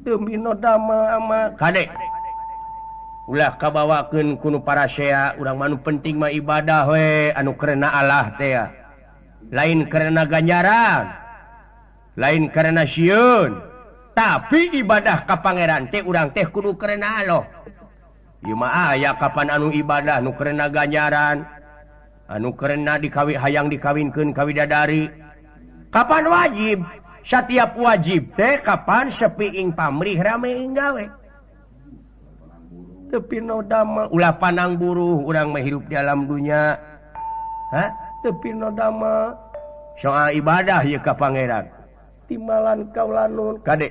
Teu pinodama ama kade. Ulah kabawakeun ku nu parasea urang mah nu penting mah ibadah we anu karena Allah teh. Lain karena ganjaran. Lain karena sieun. Tapi ibadah ka pangeran teh urang teh kudu karena Allah. Ieu mah aya kapan anu ibadah nu karena ganjaran. Anu karena hayang dikawinkeun ka widadari. Kapan wajib? Setiap wajib teh kapan sepiing pamrih rame gawe. Tepi nodama ulah panang buruh urang mah hirup di alam dunya. Tepi nodama soal ibadah ieu ka pangeran. Timbalan kaula nun kade.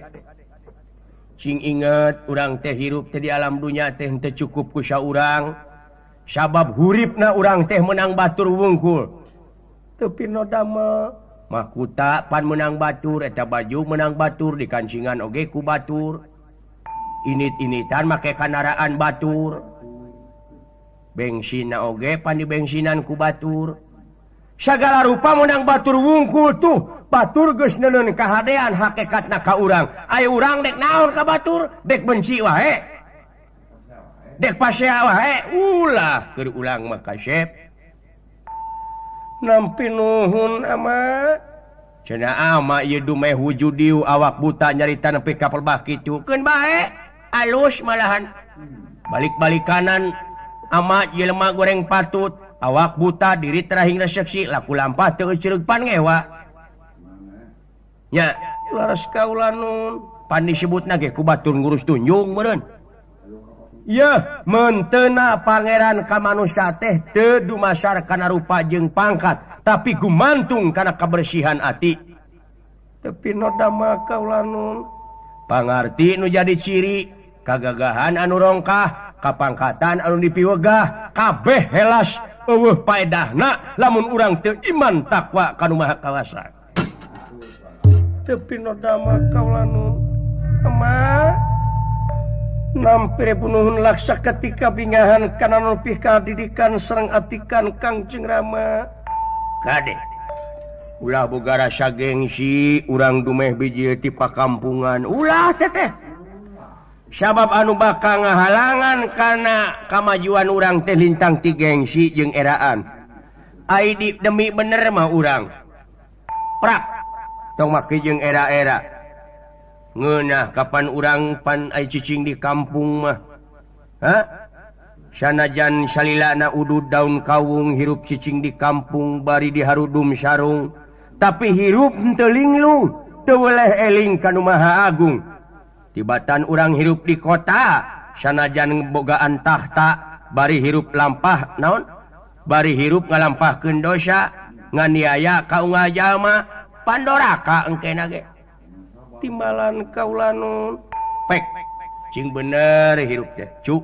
Sing inget urang teh hirup teh di alam dunya teh teu cukup ku saurang. Sabab huripna urang teh menang batur wungkul. Tepi nodama mahkuta pan menang batur eta baju menang batur dikancingan oge ku batur. init-initan make kendaraan batur bensin oge pandi bensinan ku batur segala rupa menang batur wungkul tuh batur geus neuneun kahadean hakikatna ka urang aya urang dek naon ka batur dek benci wae dek pasea wae ulah keur ulang mah kasep nampi nuhun ama cenah ama ieu dumeh wujud diu awak buta nyarita nepi ka pelbah kitu keun bae alus malahan balik-balik kanan ama jelema goreng patut awak buta diri terahing seksi laku lampah teu ceureup pangewa nya laras kaula nun pan disebutna ge ku batur ngurus tunjung meureun yeuh menteuna pangeran ka manusia teh teu dumasar kana rupa jeung pangkat tapi gumantung kana kabersihan ati tapi noda mah kaula nun pangarti nu jadi ciri kagagahan anu rongkah kapangkatan anu dipiwegah kabeh helas eueuh paedahna lamun urang teu iman takwa ka Nu Maha Kawasa tapi noda mah kaula nun ama nampire punuhun laksa ketika bingahan kana nepih ka didikan sareng atikan Kangjeng Rama kade ulah boga rasa gengsi urang dumeh biji ti pakampungan ulah teteh sabab anu bakal ngahalangan kana kamajuan urang teh lintang ti gengsi jeung eraan ai demi bener mah urang prak tong make jeung era-era ngeunah kapan urang pan ai cicing di kampung mah sanajan salilana udud daun kawung hirup cicing di kampung bari diharudum sarung tapi hirup teu linglung teu weleh eling ka Nu Maha Agung tibatan urang hirup di kota sanajan bogaan tahta bari hirup lampah naon bari hirup ngalampahkeun dosa nganiaya ka unggal jalma pandoraka engkena ge timbalan kaula nun pek cing bener hirup teh cuk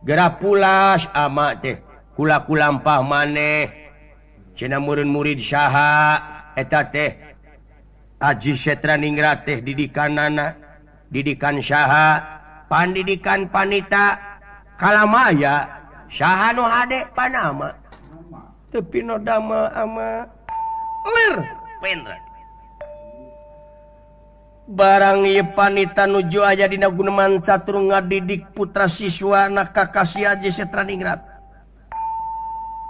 geura pulas ama teh kulaku lampah maneh cenah murid-murid saha eta teh Aji Setraningrat teh didikanana didikan saha pandidikan panita kalamaya saha nu hade panama tepi nodama ama lir pendra barang ieu panita nuju aja dina Guneman catur ngadidik putra siswana kakasi Aji Setraningrat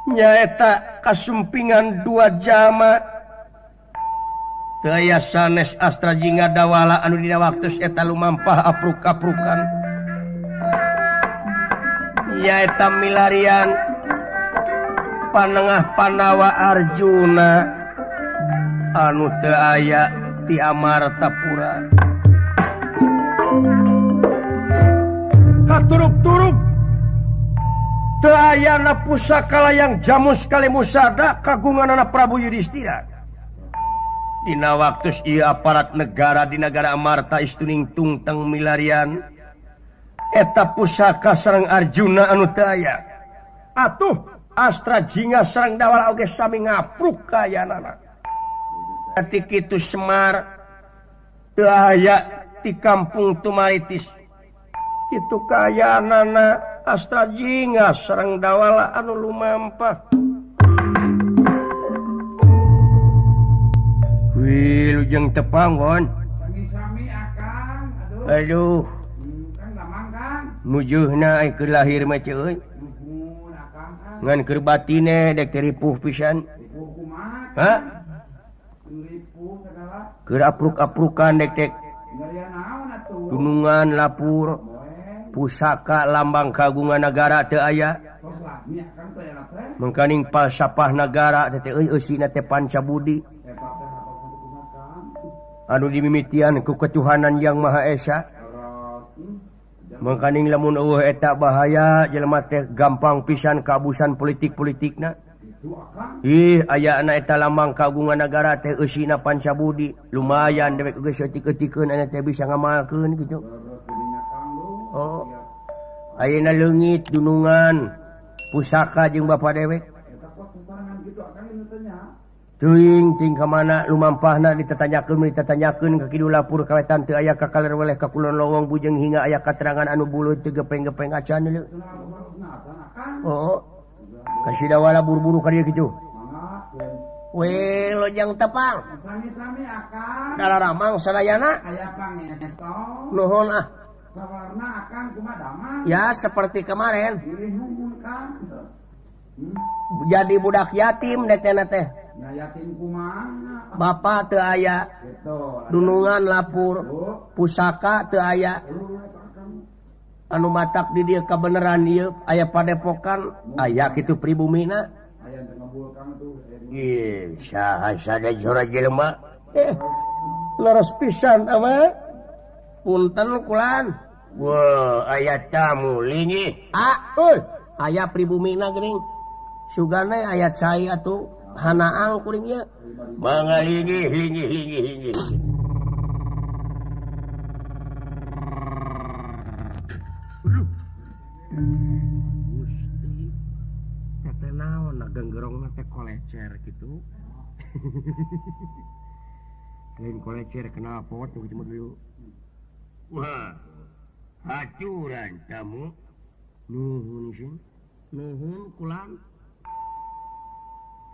nyaeta kasumpingan 2 jama daya sanes astra jingga dawala anu dina waktu eta lumampah apruk-aprukan nyaeta milarian panengah Pandawa Arjuna anu teu aya ti Amartapura katuruk-turuk teu ayana pusaka layang jamus kali musada kagunganana Prabu Yudhistira dina waktu ieu aparat negara di negara Amarta istuning tungteng milarian eta pusaka sareng Arjuna anu teu aya atuh astra jingga sareng dawala oge sami ngapruk kayanana ati kitu Semar teu aya ti kampung Tumaritis kitu kayanana astra jingga sareng dawala anu lumampah wilujeng tepanggon sami-sami akang aduh kang damang kang nujuhna ai keur lahir mah ceuy nuhun akang ngan keur batine dek ripuh pisan ripuh kumaha ripuh segala keur apruk-aprukan dek ngarian naon atuh gunungan lapur pusaka lambang kagungan negara teu aya mangkaning palsapah negara teh eusina teh Pancabudi anu dimimitian ku ketuhanan Yang Maha Esa mangkaning lamun eueuh eta bahaya jelema teh gampang pisan kaabusan politik-politikna ih ayana eta lambang kagungan negara teh eusina Pancabudi lumayan dewek geus eutik-eutikeun aya teh bisa ngamalkeun kitu oh ayeuna leungit gunungan pusaka jeung bapa dewek eta kos sarangan kitu akang teh nya ting ke mana lumampahna ditetanyakeun ke kidul lapur kawetan teu aya kakaler weleh ka kulon lowong bujeng hingga aya katerangan anu buluh teu gepeng-gepeng acan ieu. Oh. Kasih dawala buru-buru ka dieu kitu. We lojang tepang. Sami-sami akang. Dalaramang sadayana. Aya pangeto. Nuhun ah. Sawarna akang kumaha damang. Ya seperti kemarin. Pilih nuhun Kang. Jadi budak yatim detena teh. Ya yatim kumaha? Bapak teu aya. Gitu. Dunungan lapur. Pusaka teu aya. Anu matak di dieu kabeneran ieu aya padepokan, aya kitu pribumina. Aya teu ngabulkan tuh. Ih, saha sada jora jelema. Leres pisan ama. Punten kulan. Wah, aya tamu lingi. Euy, aya pribumina geuning. Sugane aya cai atuh hanaang kuring ieu. Mangga hingi. Gusti. Teh naon genggerongna teh kolecer gitu. Lain kolecer kenal pot gitu dulu. Wah. Hacuran tamu. Nuhun sih. Nuhun kulan.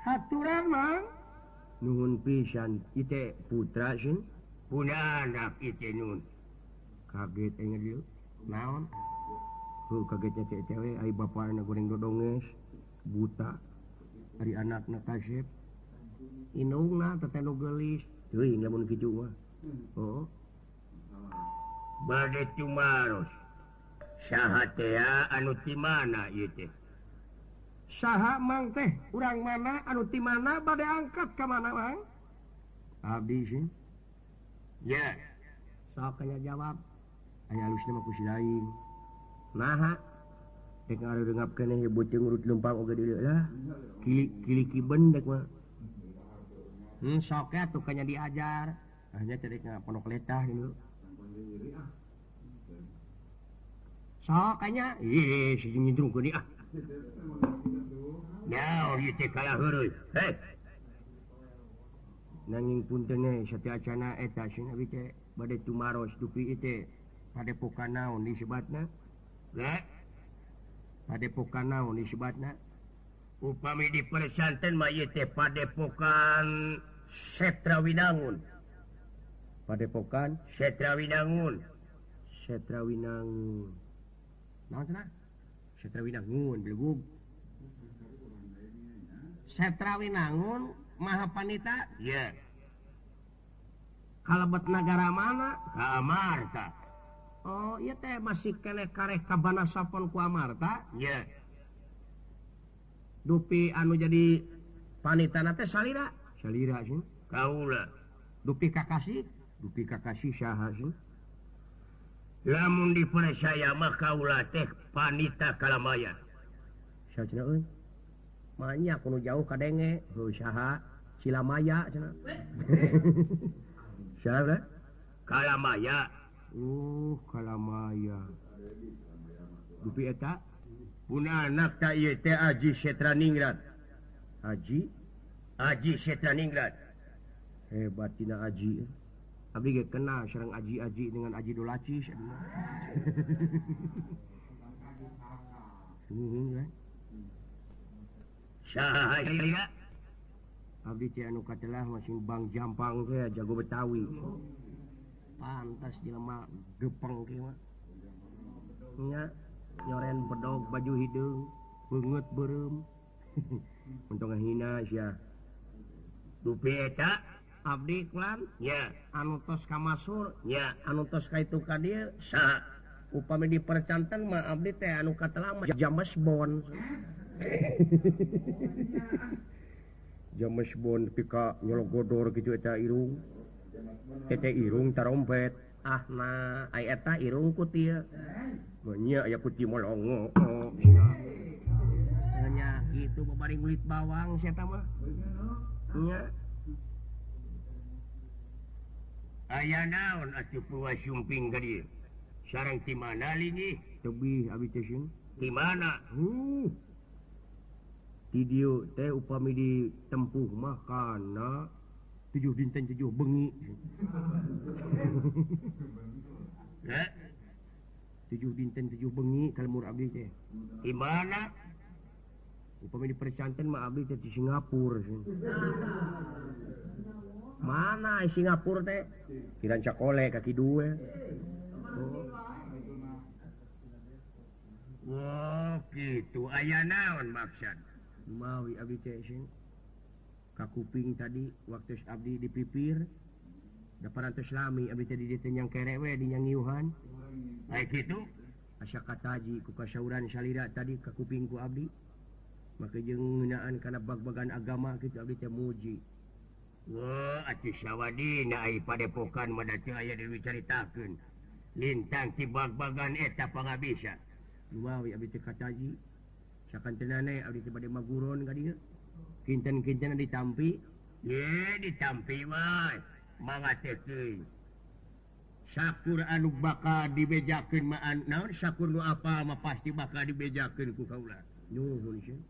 Haturan mang. Nuhun pisan ite putra sih. Punya anak ite nun. Kaget enggak dia. Naon? Kagetnya cewek ai bapakna goreng dodonges. Buta. Ari anakna kasep. Inungna teteh nu geulis. Teuing lamun kitu mah. Oh. Bade cumaros. Saha teh anu ti mana ieu teh? Saha mang teh? Urang mana anu ti mana bade angkat ka mana mang? Abdi sih. Ya. Sok aya jawab. Aya alusna mah ku si lain. Naha? Dek ngareungap keneh beuteung urut lempang oge dieu lah. Kili kiben dek mah. Sok atuh kanya diajar. Hanya cari pondok letah dulu. Sok kanya. Ih, si nyindrung geuning ah. Naon ieu teh kalah heureui. Heh. Nanging punten satea acana eta sing abi teh bade tumaros dupi ieu padepokan naon disebatna? Lah. Padepokan naon disebatna? Upami di persanten mah ieu teh padepokan Setrawinangun. Padepokan Setrawinangun. Setrawinangun. Naon cenah? Setrawinangun belegug. Setrawinangun Mahapanita? Iya. Kalebet negara mana? Ka Amarta. Oh, iya teh masih keneh kareh kabanasapon ku Amarta? Iya. Dupi anu jadi panitana teh salira? Salira sih. Kaula. Dupi kakasih? Dupi kakasih saha sih? Lamun dipercaya mah kaula teh panita Kalamaya. Saha cenah euy? Manya kudu jauh ka denge, heuh saha? Cilamaya cenah. Saha? Kalamaya. Kalamaya. Dupi eta puna anak ta ieu teh Aji Setraningrat. Aji Setraningrat. Hebat tina Aji. Abdi ge kenal sareng Aji dengan Aji Dolacis. Saha ieu? Abdi teh anu katelah masing Bang Jampang teh jago Betawi. Pantas jelema gepeng kieu mah. Nya nyoren bedog baju hideung, beungeut beureum. Untung ngahina sia. Dupi eta abdi klan? Ya. Anu tos ka Masur? Ya. Anu tos ka itu ka dieu? Saha? Upami dipercanten mah abdi teh anu katelah mah James Bond. James Bond pika nyologodor kitu eta irung. Tete irung tarompet. Ah nah, ai eta irung ku tieu. Nya aya kuti molongo. Nya kitu babari ngulit bawang sia eta mah. Nya. Aya naon atuh puas sumping ka dieu? Sareng ti mana lingi? Tebih abi teh sieun. Di mana? video teh upami ditempuh makan 7 dinten 7 bengi 7 dinten 7 bengi kalau mur abdi teh gimana upami dipercanten mah abdi teh di Singapura mana Singapura teh kiran cakole kaki dua gitu aya naon maksud mawi abdi teh ka kuping tadi waktu abdi dipipir da parantos lami abdi teh di yang kerewe di nyangiuhan aya kitu asa kataji ku kasauran salira tadi ka kupingku abdi maka jeung ngeunaan kana bag-bagan agama kitu abdi teh muji wah atuh sawadina ai padepokan mah da teu aya dicaritakeun lintang ti bag-bagan eta pangabisa lumawi abdi teh kataji sakan tenane abdi teh bade maguron ka dieu kinten-kinten ditampi ye ditampi wae mangga teh teuing sakur anu bakal dibejakeun mah naon sakur nu apa mah pasti bakal dibejakeun ku kaula nuhun sih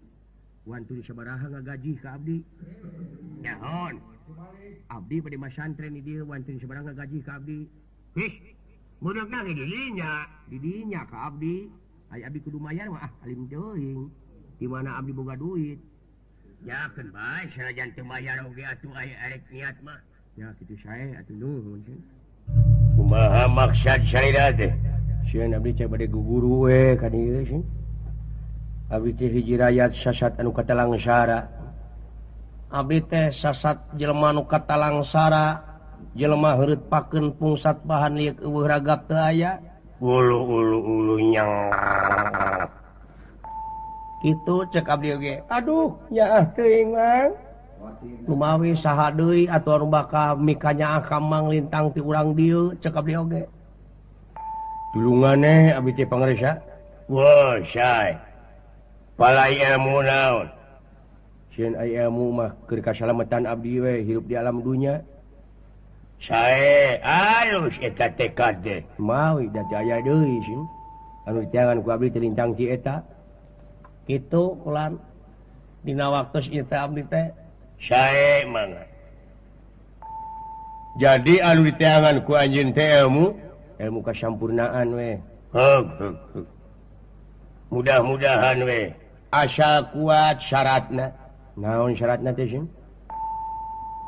wantun sabaraha ngagaji ka abdi nyaon abdi bade masantren di dieu wantun sabaraha ngagaji ka abdi his budakna ge di dinya ka abdi aya abdi kudu mayar mah alim teuing di mana abdi boga duit yakeun bae sanajan teu mayar oge atuh aya arek niat mah ya kitu sae atuh nuhun sih kumaha maksud salira teh sieun abdi cek bade guguru we ka dieu sih abdi teh hiji rakyat sasat anu katalangsara abdi teh sasat jelema anu katalangsara jelema heureut pakeun pungsat bahan liek eueuh ragap teu aya ulu nyang kitu cek abdi oge aduh nyaah teuing mang lumawi saha deui atuh anu bakal mikanyaah ka mang lintang ti urang dieu cek abdi oge tulunganeh abdi teh pangaresa wah sae palai ilmu naon sieun aya ilmu mah keur kasalamatan abdi we hirup di alam dunya sae alus eta tekad teh mawi da teu aya deui sih anu diteangan ku abdi teh lintang ti eta kitu ulan dina waktos ieu teh abdi teh sae mangga jadi anu diteangan ku anjeun teh ilmu kasampurnaan we mudah-mudahan we asa kuat syaratna naon syaratna teh sih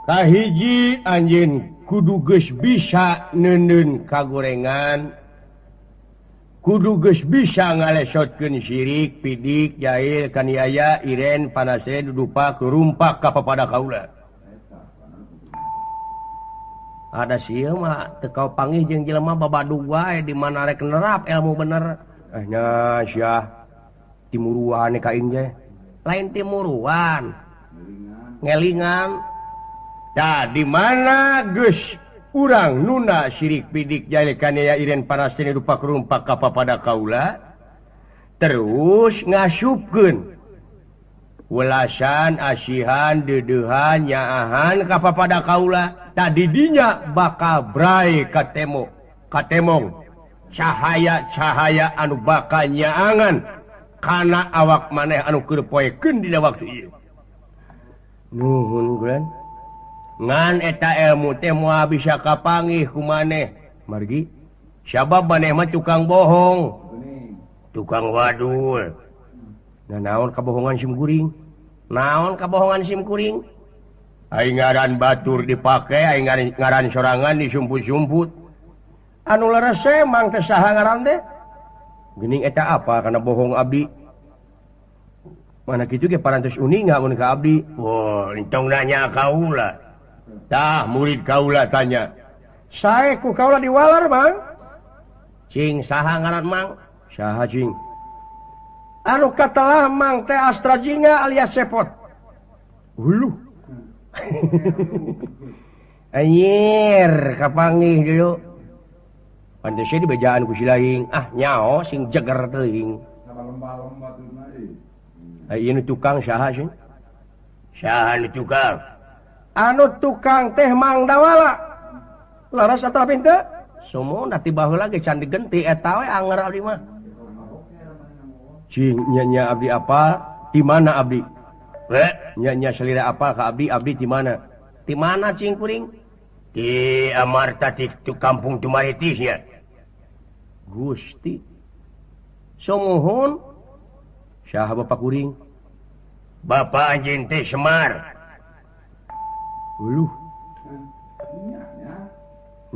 kahiji anjeun kudu geus bisa neuneun kagorengan kudu geus bisa ngalesotkeun syirik pidik jahil kaniaya iren panase dudupa kurumpak ka papada kaula ada sieu mah teu kau panggih jeung jelema babadug wae di mana rek nerap ilmu bener nya syah timuruan ka aing teh lain timuruan ngelingan da di mana geus urang nuna syirik pidik jahil kaniaya iren panase dudupa kurumpak ka papada kaula terus ngasupkeun welasan asihan deudeuhan nyaahan ka papada kaula tadi dinya bakal brai katemong cahaya anu bakal nyaangan kana awak maneh anu keur poekeun dina waktu ieu nuhun gulan ngan eta ilmu teh moal bisa kapanggih ku maneh margi sabab maneh mah tukang bohong tukang wadul nah naon kabohongan sim kuring naon kabohongan sim kuring ai ngaran batur dipake ai ngaran sorangan disumput-sumput anu leres emang teh saha ngaran teh geuning eta apa kana bohong abdi mana kitu ge parantos uninga mun ka abdi wah entong nanya kaula tah murid kaula tanya sae ku kaula diwalar mang cing saha ngaran mang saha cing anu katalah mang teh Astrajinga alias Sepot uluh anjir kapanggih dulu pandese di bejaan ku silaing nyao sing jeger teuing ieu nu tukang saha sing saha nu tukang anu tukang teh Mang Dawala laras atrapin teu sumuna ti baheula ge can digenti eta we anger abdi mah cing nya abdi apa di mana abdi nya selira apa ka abdi di mana? Di mana cing kuring? Di Amarta di kampung Tumaritisnya. Gusti. Somohon. Saha bapak kuring? Bapak anjeun teh Semar. Uluh.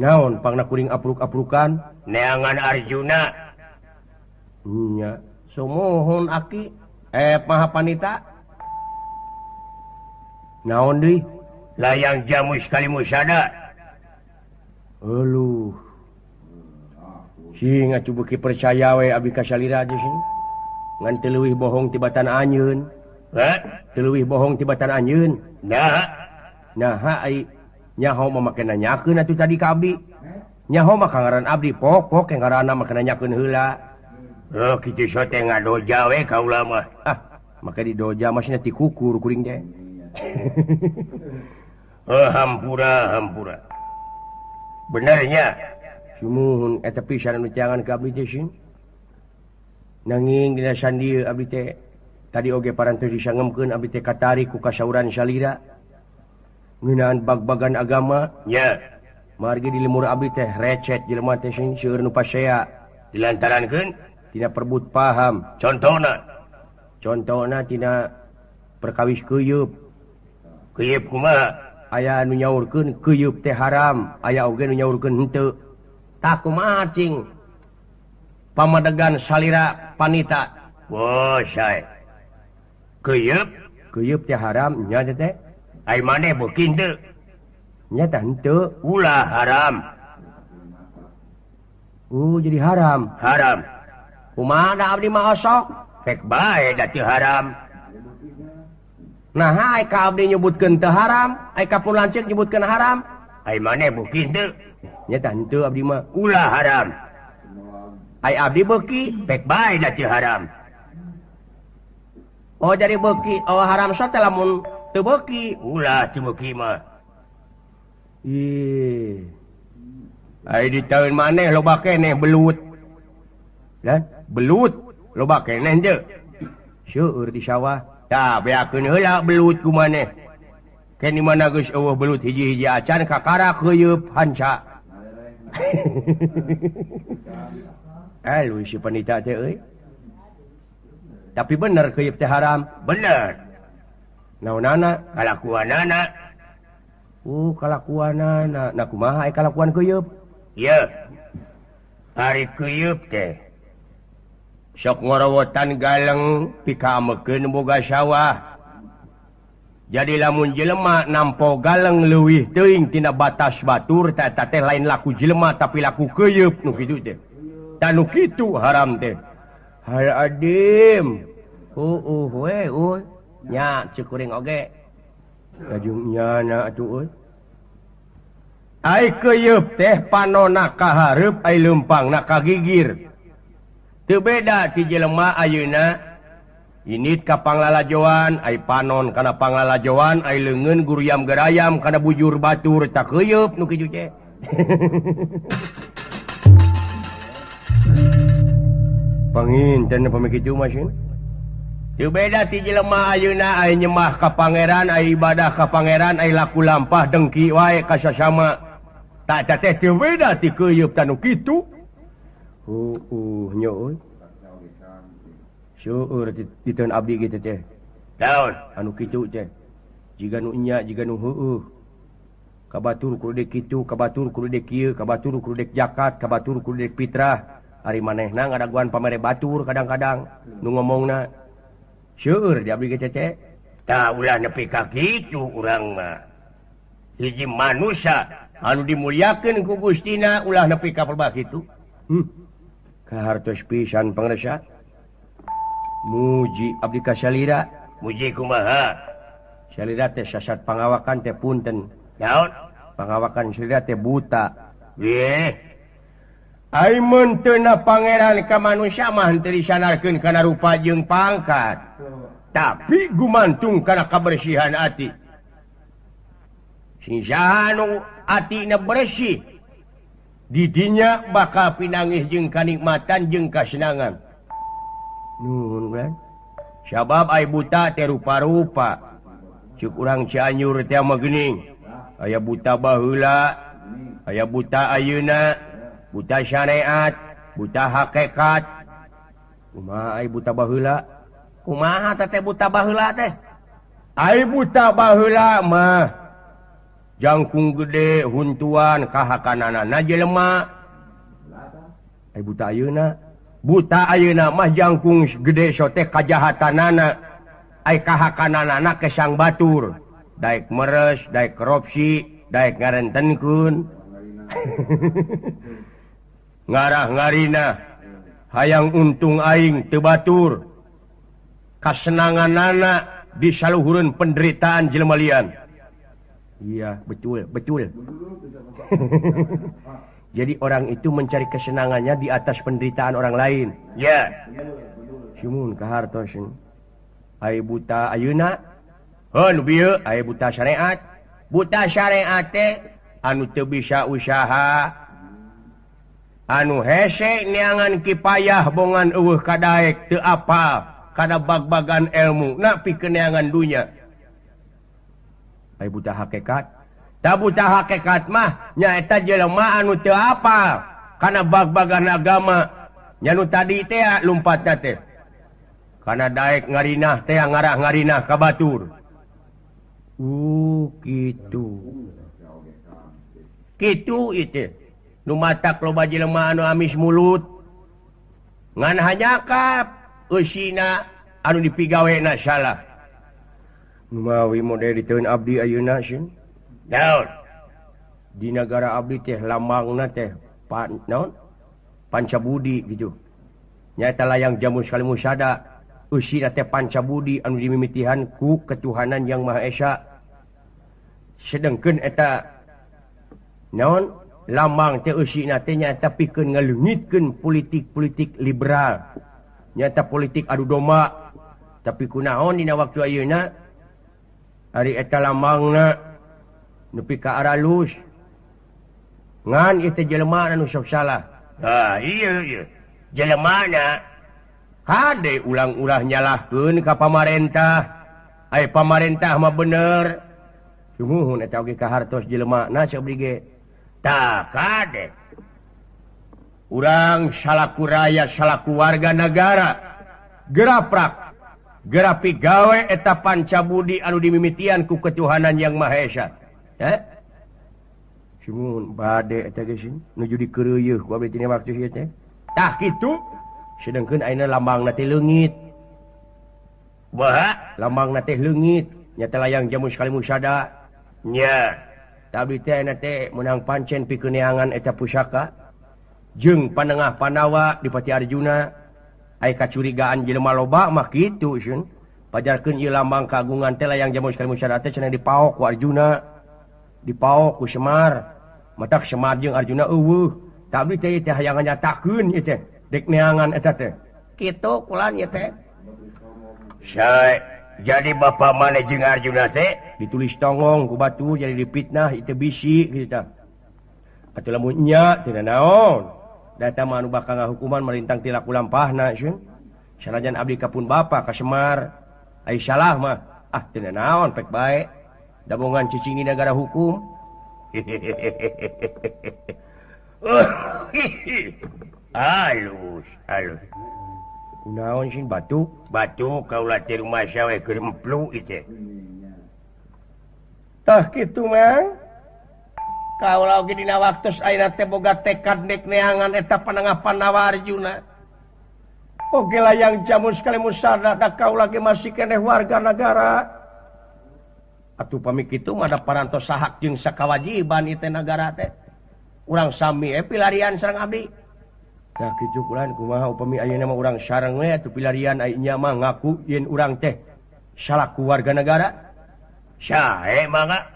Naon pangna kuring apruk-aprukan? Neangan Arjuna. Nya, somohon aki. Mahapanita. Naon deui? Layang jamu sekali musada. Aluh. Sing atuh beuki percaya we abdi ka salira aja sing. Ngan teu leuwih bohong tibatan anjeun. Teu leuwih bohong tibatan anjeun. Nah ai nyaho mah make nanyakeun atuh tadi ka abdi. Nyaho mah kangaran abdi pok yang ngaranna mah nanyakeun heula. Kitu sote ngadoja we kaula mah. Maka di doja mah cenah ti kukur kuring teh. Hampura. Benernya. Sumuhun eta pisan anu jangan ka abdi teh sing. Nanging dina sandi abdi teh tadi oge parantos disangemkeun abdi teh katarik ku kasauran salira. Ngeunaan bag-bagan agama nya. Margi di lemur abdi teh recet jelema teh sing seueur nu pasea dilantarankeun tina perbut paham. Contona tina perkawis keuyeub. Keuyeub kumaha? Aya anu nyaurkeun keuyeub teh haram, aya oge nu nyaurkeun henteu. Tah kumaha cing? Pamadegan salira panita. Wah, sae. Keuyeub teh haram nya teh. Ai maneh beuki henteu? Nya tah henteu, ulah haram. Jadi haram. Kumaha da abdi mah osok? Pek bae da teu haram. Nah, ai ka abdi nyebutkeun teu haram, ai ka pun lanceuk nyebutkeun haram. Ai maneh beuki henteu? Nya tah henteu abdi mah, ulah haram. Ai abdi beuki, pek bae da teu haram. Oh jadi beuki, oh haram sa teh lamun teu beuki, ulah teu beuki mah. Ai di taun maneh loba keneh belut. Belut loba keneh teu. Seueur di sawah. Tah beakeun heula belut ku maneh. Ken di mana geus eueuh belut hiji-hiji acan kakara keuyeub hanca. Aluh si panita teh euy. Tapi bener keuyeub teh haram. Bener. Naonana? Kalakuanana. Kalakuanana. Nah kumaha kalakuan keuyeub? Ieu. Ari keuyeub teh sok ngorowotan galeng pikamekeun boga sawah. Jadi lamun jelema nampo galeng leuwih teuing tina batas batur teh teh lain laku jelema tapi laku keuyeub nu kitu teh. Tah nu kitu haram teh. Hai adim. We nya cukuring oge. Kajung nyana atuh euy. Ai keuyeub teh panonna ka hareup ai leumpangna ka gigir. Teu beda ti jelema ayeuna init ka panglalajoan ai panon kana panglalajoan ai leungeun guruyam gerayam kana bujur batur tak keuyeub nu kitu teh. Panginten pamikitu masin. Teu beda ti jelema ayeuna ai nyemah ka pangeran ai ibadah ka pangeran ai laku lampah dengki wae ka sasama. Tak teh teu beda ti keuyeub tanu kitu. Nya euy. Seueur di taun abdi kitu teh. Daun anu kitu teh. Jiga nu nya, jiga nu heueuh. Kabatur kudu dek kitu, kabatur kudu dek kieu, kabatur kudu dek zakat, kabatur kudu dek fitrah. Ari manehna ngadaguan pamere batur kadang-kadang nu ngomongna. Seueur di abdi kitu teh. Tah ulah nepi ka kitu urang mah. Hiji manusia anu dimulyakeun ku Gustina ulah nepi ka perbah kitu. Kahartos pisan pangresa. Muji abdi ka salira. Muji kumaha? Salira teh sasat pangawakan teh punten. Naon? Pangawakan salira teh buta. Ai mun teu na pangeran ka manusia mah teu disanarkeun kana rupa jeung pangkat. Tapi gumantung kana kabersihan ati. Sing saha nu atina bersih didinya bakal pinangih jeung kanikmatan jeung kasenangan. Nuhun kan? sabab ay buta teh rupa-rupa cuk urang Cianjur teh mah geuning aya buta baheula aya buta ayeuna buta syariat buta hakikat kumaha ay buta baheula kumaha teh buta baheula teh ay buta baheula mah jangkung gede huntuan kahakanana jelema ay buta ayeuna mah jangkung gede sote kajahatanana ay kahakanana kesang batur daek meres daek korupsi daek ngarentenkeun ngarah-ngarina hayang untung aing teu batur kasenanganana disaluhureun penderitaan jelema lian. Iya, betul. Jadi orang itu mencari kesenangannya di atas penderitaan orang lain. Ya. Simun kahartos. Ai buta ayeuna, nu bieu ai buta syariat. Buta syariat teh anu teu bisa usaha. Anu hese neangan kipayah bongan eueuh kadaek teu apal kana bag-bagan ilmu na pikeun neangan dunya. Ai buta hakikat. Da buta hakikat mah nyaeta jelema anu teu apal kana bag-bagan agama. Nya nu tadi teh lumpatna teh. Kana daek ngarinah teh ngarah-ngarinah ka batur. Kitu. Kitu itu. Nu matak loba jelema anu amis mulut. Ngan hanyakap eusina anu dipigawena salah. Mawi model diteun abdi ayeuna sieun. Naon? Di negara abdi teh lambangna teh naon? Pancabudi gitu. Nyaeta layang jamu sekali musada. Usina teh pancabudi anu dimimitihan ku ketuhanan yang Maha Esa. Sedengkeun eta naon? Lambang teh usina teh nyaeta pikeun ngaleungitkeun politik-politik liberal. Nyaeta politik adu domba. Tapi kunaon dina waktu ayeuna ari eta lambangna nepi ka aralus ngan ieu teh jelema anu sok salah. Iya jelemana hade ulang-ulah nyalahkeun ka pamarentah ai pamarentah mah bener sumuhun eta oge kahartos jelemana sok blige tah kade urang salaku rakyat salaku warga negara geraprak gerapi gawe eta pancabudi anu dimimitian ku ketuhanan yang Maha Esa. Simun bade eta geus nuju dikeureueuh ku abdi tina waktu ieu teh. Tah kitu sedengkeun ayeuna lambangna teh leungit. Baha lambangna teh leungit, nyata layang jamu sekali musada. Nya. Tapi teh ayeuna teh meunang pancen pikeun neangan eta pusaka jeung panengah Pandawa di Pati Arjuna. Ai kacurigaan jelema loba mah kitu sieun. Pajarkeun ieu lambang kagungan teh layang jamu sekali musyarat teh cenah dipaok ku Arjuna. Dipaok ku Semar. Matak Semar jeung Arjuna eueuh. Tapi teh teh hayang nyatakeun ieu teh dek neangan eta teh. Kitu kulan ieu teh. Sae jadi bapa maneh jeung Arjuna teh ditulis tongong ku batu jadi dipitnah ieu teh bisi kitu tah. Atuh lamun nya teu naon. Data mah anu bakal ngahukuman merintang tilak ulampahna sieun. Sanajan abdi kapun bapa ka Semar. Ai salah mah teu naon pek bae. Dabongan cicing di negara hukum. Halus. Kunaon sieun batu? Batu kaula teh rumah sawe keur emplu ieu. Tah kitu mah. Kaula oge dina waktos ayeuna teh boga tekad dek neangan eta panengah Pandawa Arjuna. Oge layang jamu sekali musada da kaula ge masih keneh warga negara. Atuh pami kitu mah da parantos sahak jeung sakawajiban ieu teh negara teh. Urang sami pilarian sareng abdi. Tah kitu kulan kumaha upami ayeuna mah urang sareng we atuh pilarian ai nya mah ngaku yen urang teh salaku warga negara. Sae mangga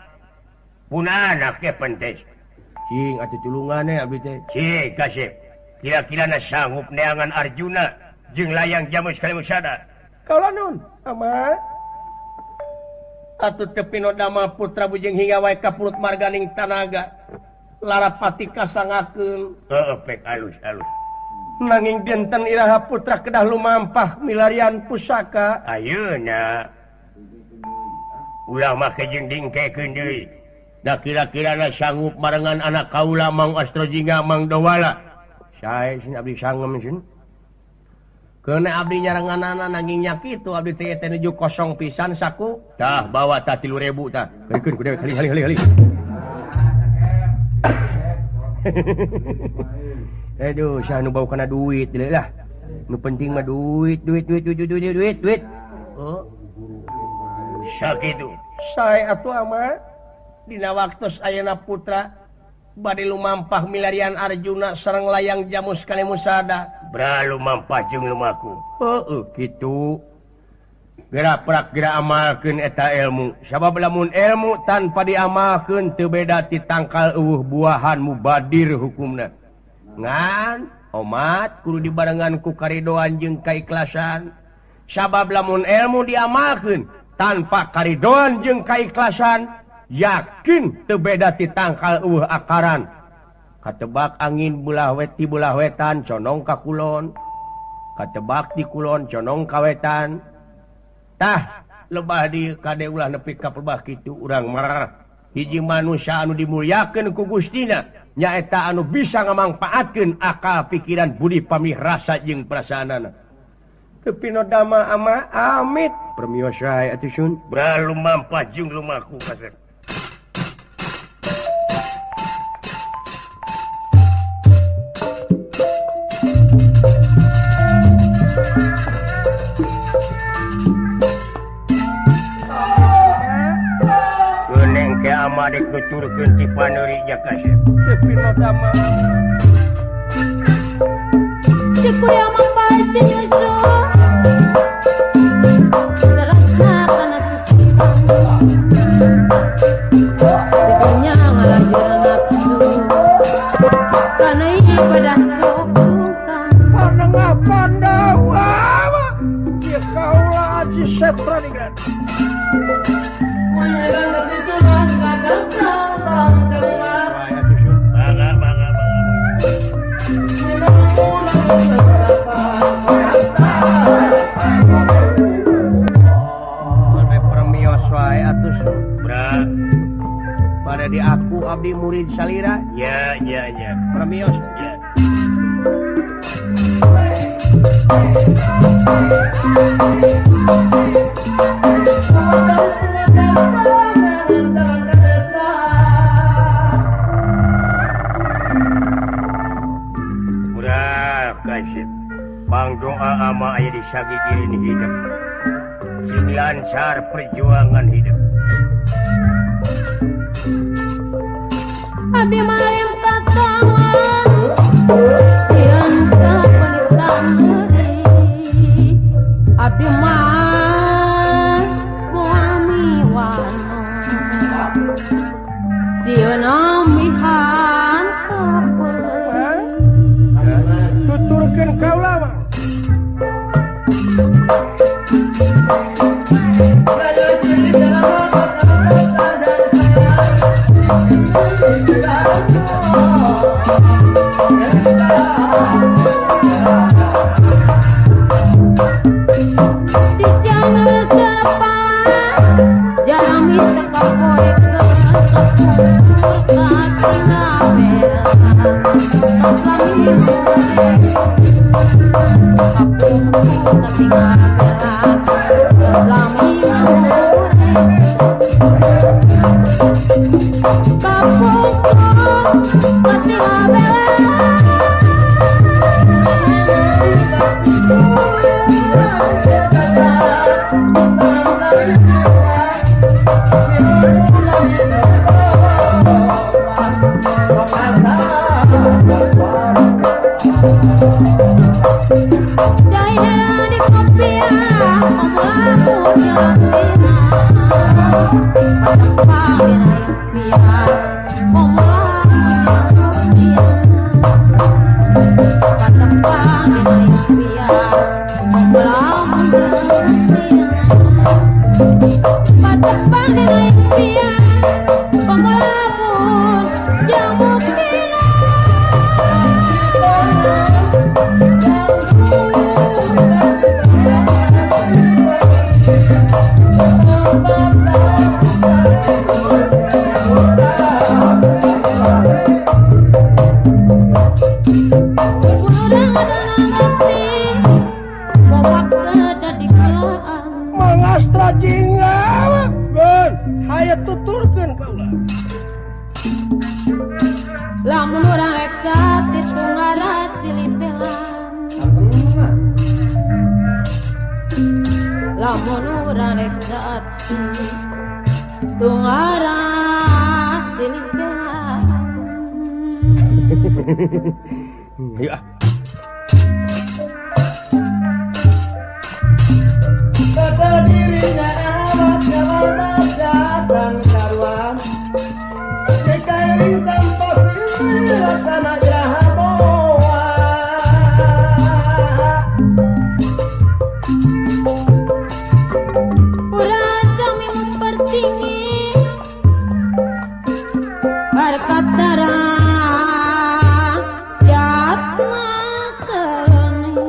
punana ke pentes. Cing atuh tulungan abdi teh. Cing kasep. Kira-kirana sanggup neangan Arjuna jeung layang jamu sekali musada. Kaula nun, ama. Atuh teu pinodama putra bujeng hingga wae ka pulut marganing tanaga. Larapati kasangakeun. Pek alus. nanging dinten iraha putra kedah lumampah milarian pusaka. Ayeuna ulah make jeung dingkekeun deui. Da kira-kirana sanggup marengan anak kaula Mang Astrojingga Mang Dowala. Sae sing abdi sanggem sin. Keuna abdi nyarenganana nanging nya kitu abdi teh nuju kosong pisan saku. Tah bawa tah 3.000 tah. Keurkeun ku dewe kali. Aduh, saya nu bawa kana duit deui lah. Nu penting mah duit. Oh. Sakitu. Sae atuh ama dina waktos ayeuna putra bade lumampah milarian Arjuna sareng layang Jamus Kalimusada. Bra lumampah jeung lumaku. Heueuh kitu. Gerak amalkeun eta ilmu. Sabab lamun ilmu tanpa diamalkeun teu beda ti tangkal eueuh buahan mubadir hukumna. Ngan omat kudu dibarengan ku karidoan jeung kaikhlasan. Sabab lamun ilmu diamalkeun tanpa karidoan jeung kaikhlasan, yakin teu beda ti tangkal eueuh akaran. Katebak angin belah weti belah wetan condong ka kulon. Katebak di kulon condong ka wetan. Tah lebah di kade ulah nepi ka pelbah kitu urang marah. Hiji manusia anu dimulyakeun ku Gustina nyaeta anu bisa ngamangpaatkeun akal pikiran budi pamih rasa jeung perasaanana. Teu pinodama ama amit permios sae atuh sun. Bra lumampah jeung lumaku kasep. Amadek nuturkeun ti paneuri nya kasep. Teu pinodama. Ciku yang membaca nyusu terasa karena susu bikinnya ngalahiran nafsu karena ibadah sokungkan Karena ngapandawa ya kaula aji setranigan. Pada di aku abdi murid salira. Ya. Permios. Ya. Murah kasih. Bang doa ama aya di sagigireun hidup. Sing lancar perjuangan hidup. Abi marim katangan yang tak penitang ngeri Abi mah suami wano Siana mihan kaperi Tuturkeun kaula mah. Jamu tuturkeun kaula. Lamun urang reksa itu ngaras dilipelan. Lamun urang reksa itu ngaras dilipelan. Ya. Kata dirinya awak jawab datang karuan. Dikain tanpa pilih sama jahaboa. Urang sami mempertinggi harkat darah jatna seni.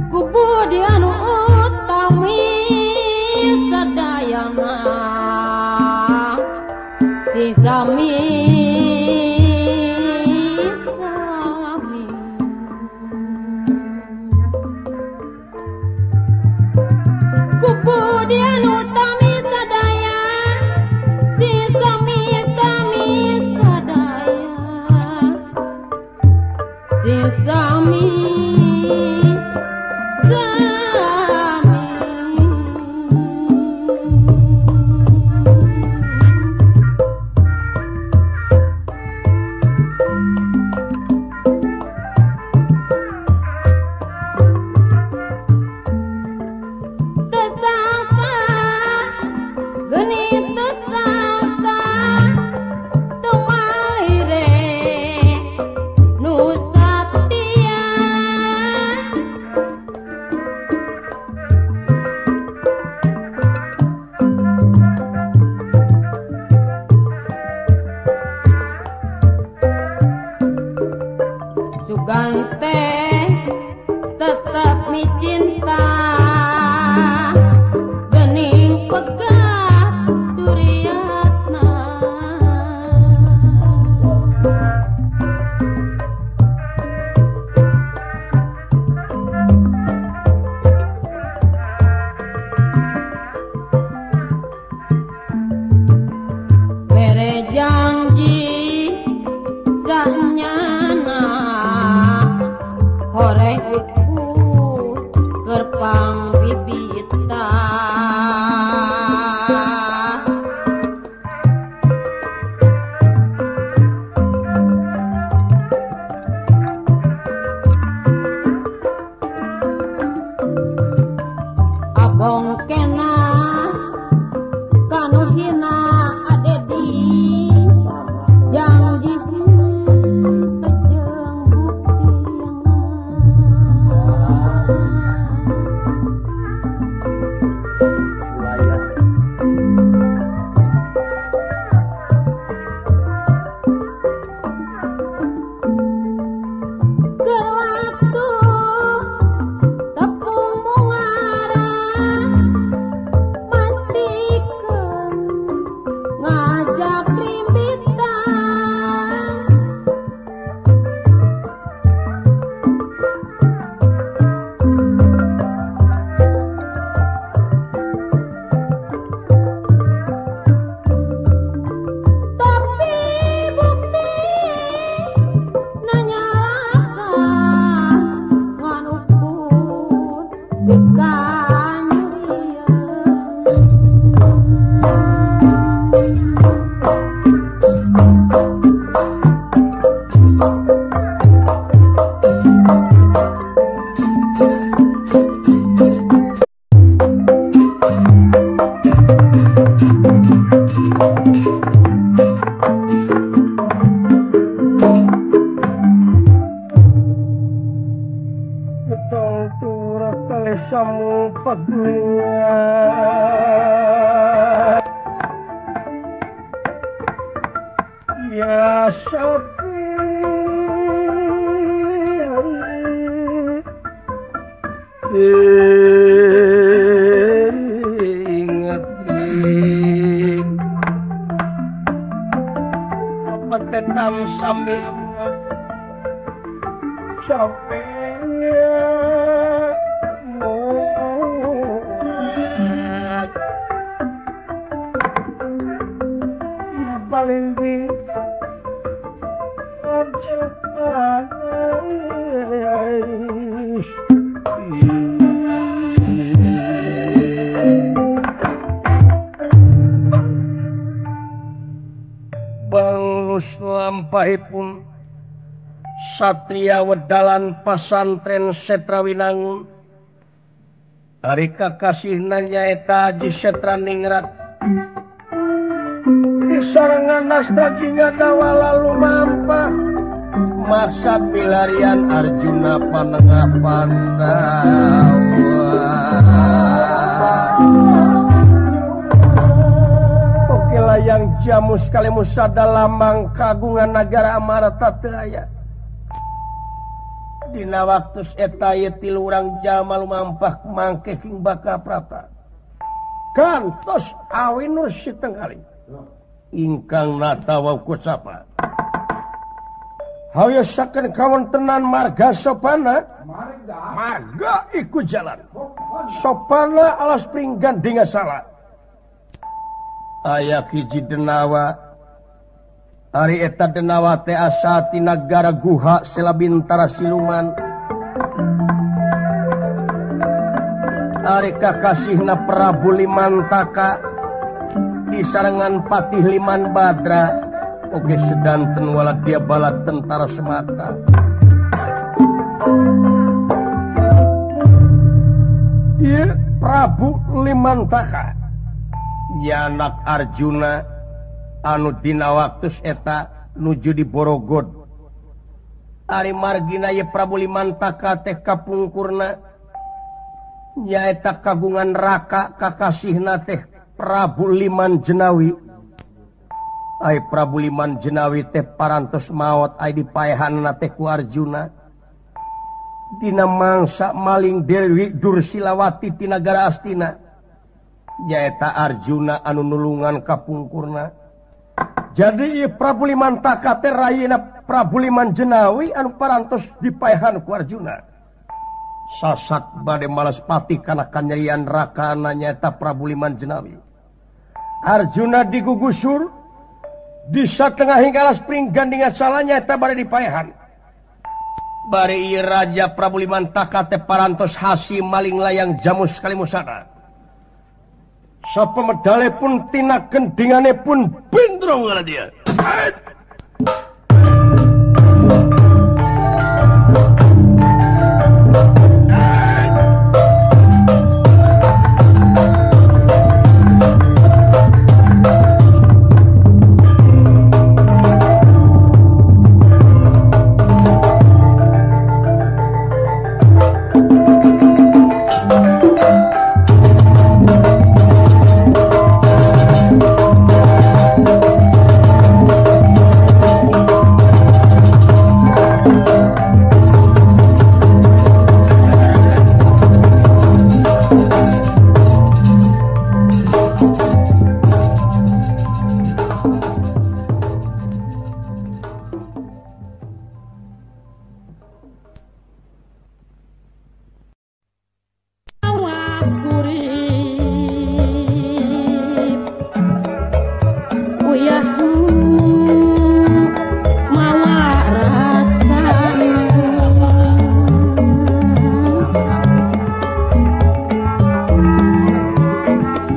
Kemudian utami sadayana si sami sami kemudian utami sadaya si sami sami sadaya si sami Sugante tetap mi cinta gening pegat duriatna. Mere janji sanyana horeng ukur gerpang bibita. Abong kena kanu hina adedi janji tejeng waktu tepung mungara pastikan ngajak rimbitan. Tapi bukti nanyalakan ngan ukur bikan Betong turah kali samu padunya. Ya sapi ingat apa tetam sami capeknya lampahipun Satria Wedalan Pasantren Setrawinangun ari kakasihna nyaeta Haji Setraningrat disarengan nastrajinya dawala lumampah maksad pilarian Arjuna Panengah Pandawa. Oke layang jamus kali musada lambang kagungan negara Amarta teu aya. Dina waktu eta ieu tilu urang jalma lumampah mangke king baka prata. Kantos awinus sitenggali. Ingkang natawa kusapa. Hayosakeun kawontenan marga sopana. Marga iku jalan. Sopana alas pringgan dinga salah. Aya hiji denawa. Ari eta denawa teh asa ti nagara Guha Selabintara Siluman. Ari kakasihna Prabu Limantaka disarengan Patih Liman Badra oge sedanten wala dia bala tentara semata. Ieu Prabu Limantaka nyanak Arjuna anu dina waktus eta nuju di Borogod. Ari margina ye Prabu Limantaka teh kapungkurna nyaeta kagungan raka kakasihna teh Prabu Liman Jenawi. Ai Prabu Liman Jenawi teh parantos maot ai dipaehanna teh ku Arjuna. Dina mangsa maling Dewi Dursilawati ti nagara Astina. Nyaeta Arjuna anu nulungan kapungkurna. Jadi Prabu Limantaka teh rayina Prabu Liman Jenawi anu parantos dipaehan ku Arjuna. Sasat bade malas pati kana kanyarian rakana nyaeta Prabu Liman Jenawi. Arjuna digugusur di satengah hinggalas pringgan dengan salahnya nyaeta bade dipaehan. Bari ieu Raja Prabu Limantaka teh parantos hasi maling layang jamus kali musada. Sapamedale pun tina gendingane pun bindrong ngala dia.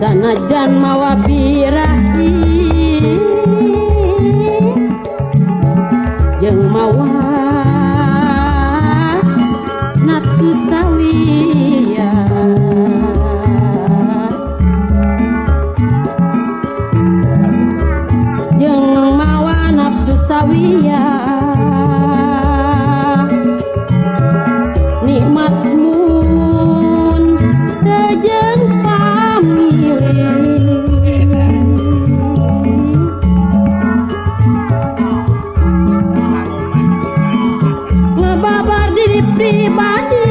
Sanajan mawa birahi jeung mawa nafsu sawiya jeung mawa nafsu sawiya nikmat mun jeung ngebabar diri pribadi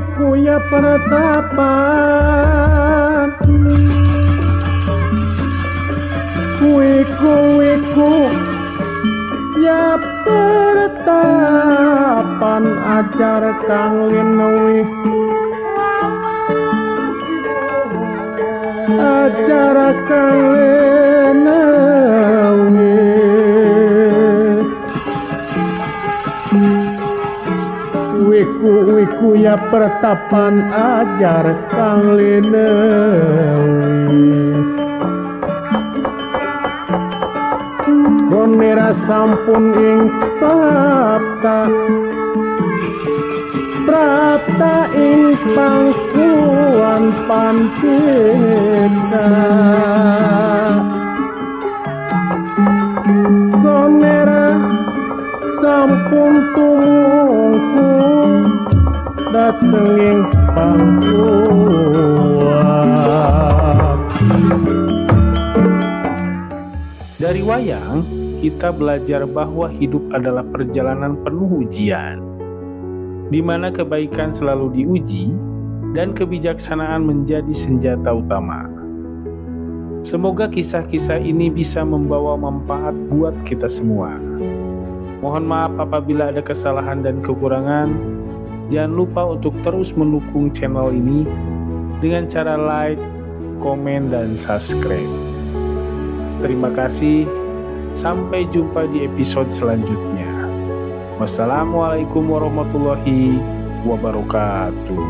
wiku ya pertapan, wiku ya pertapan, ajar kang linuwih, ajar kang linuwih, wiku ya pertapan, ajar kang linuwih. Gonera sampun ing prapta ing pangkuan pancipta, gonera sampun tumungku dateng ing pangkuan. Dari wayang, kita belajar bahwa hidup adalah perjalanan penuh ujian, di mana kebaikan selalu diuji dan kebijaksanaan menjadi senjata utama. Semoga kisah-kisah ini bisa membawa manfaat buat kita semua. Mohon maaf apabila ada kesalahan dan kekurangan. Jangan lupa untuk terus mendukung channel ini dengan cara like, komen, dan subscribe. Terima kasih. Sampai jumpa di episode selanjutnya. Wassalamualaikum warahmatullahi wabarakatuh.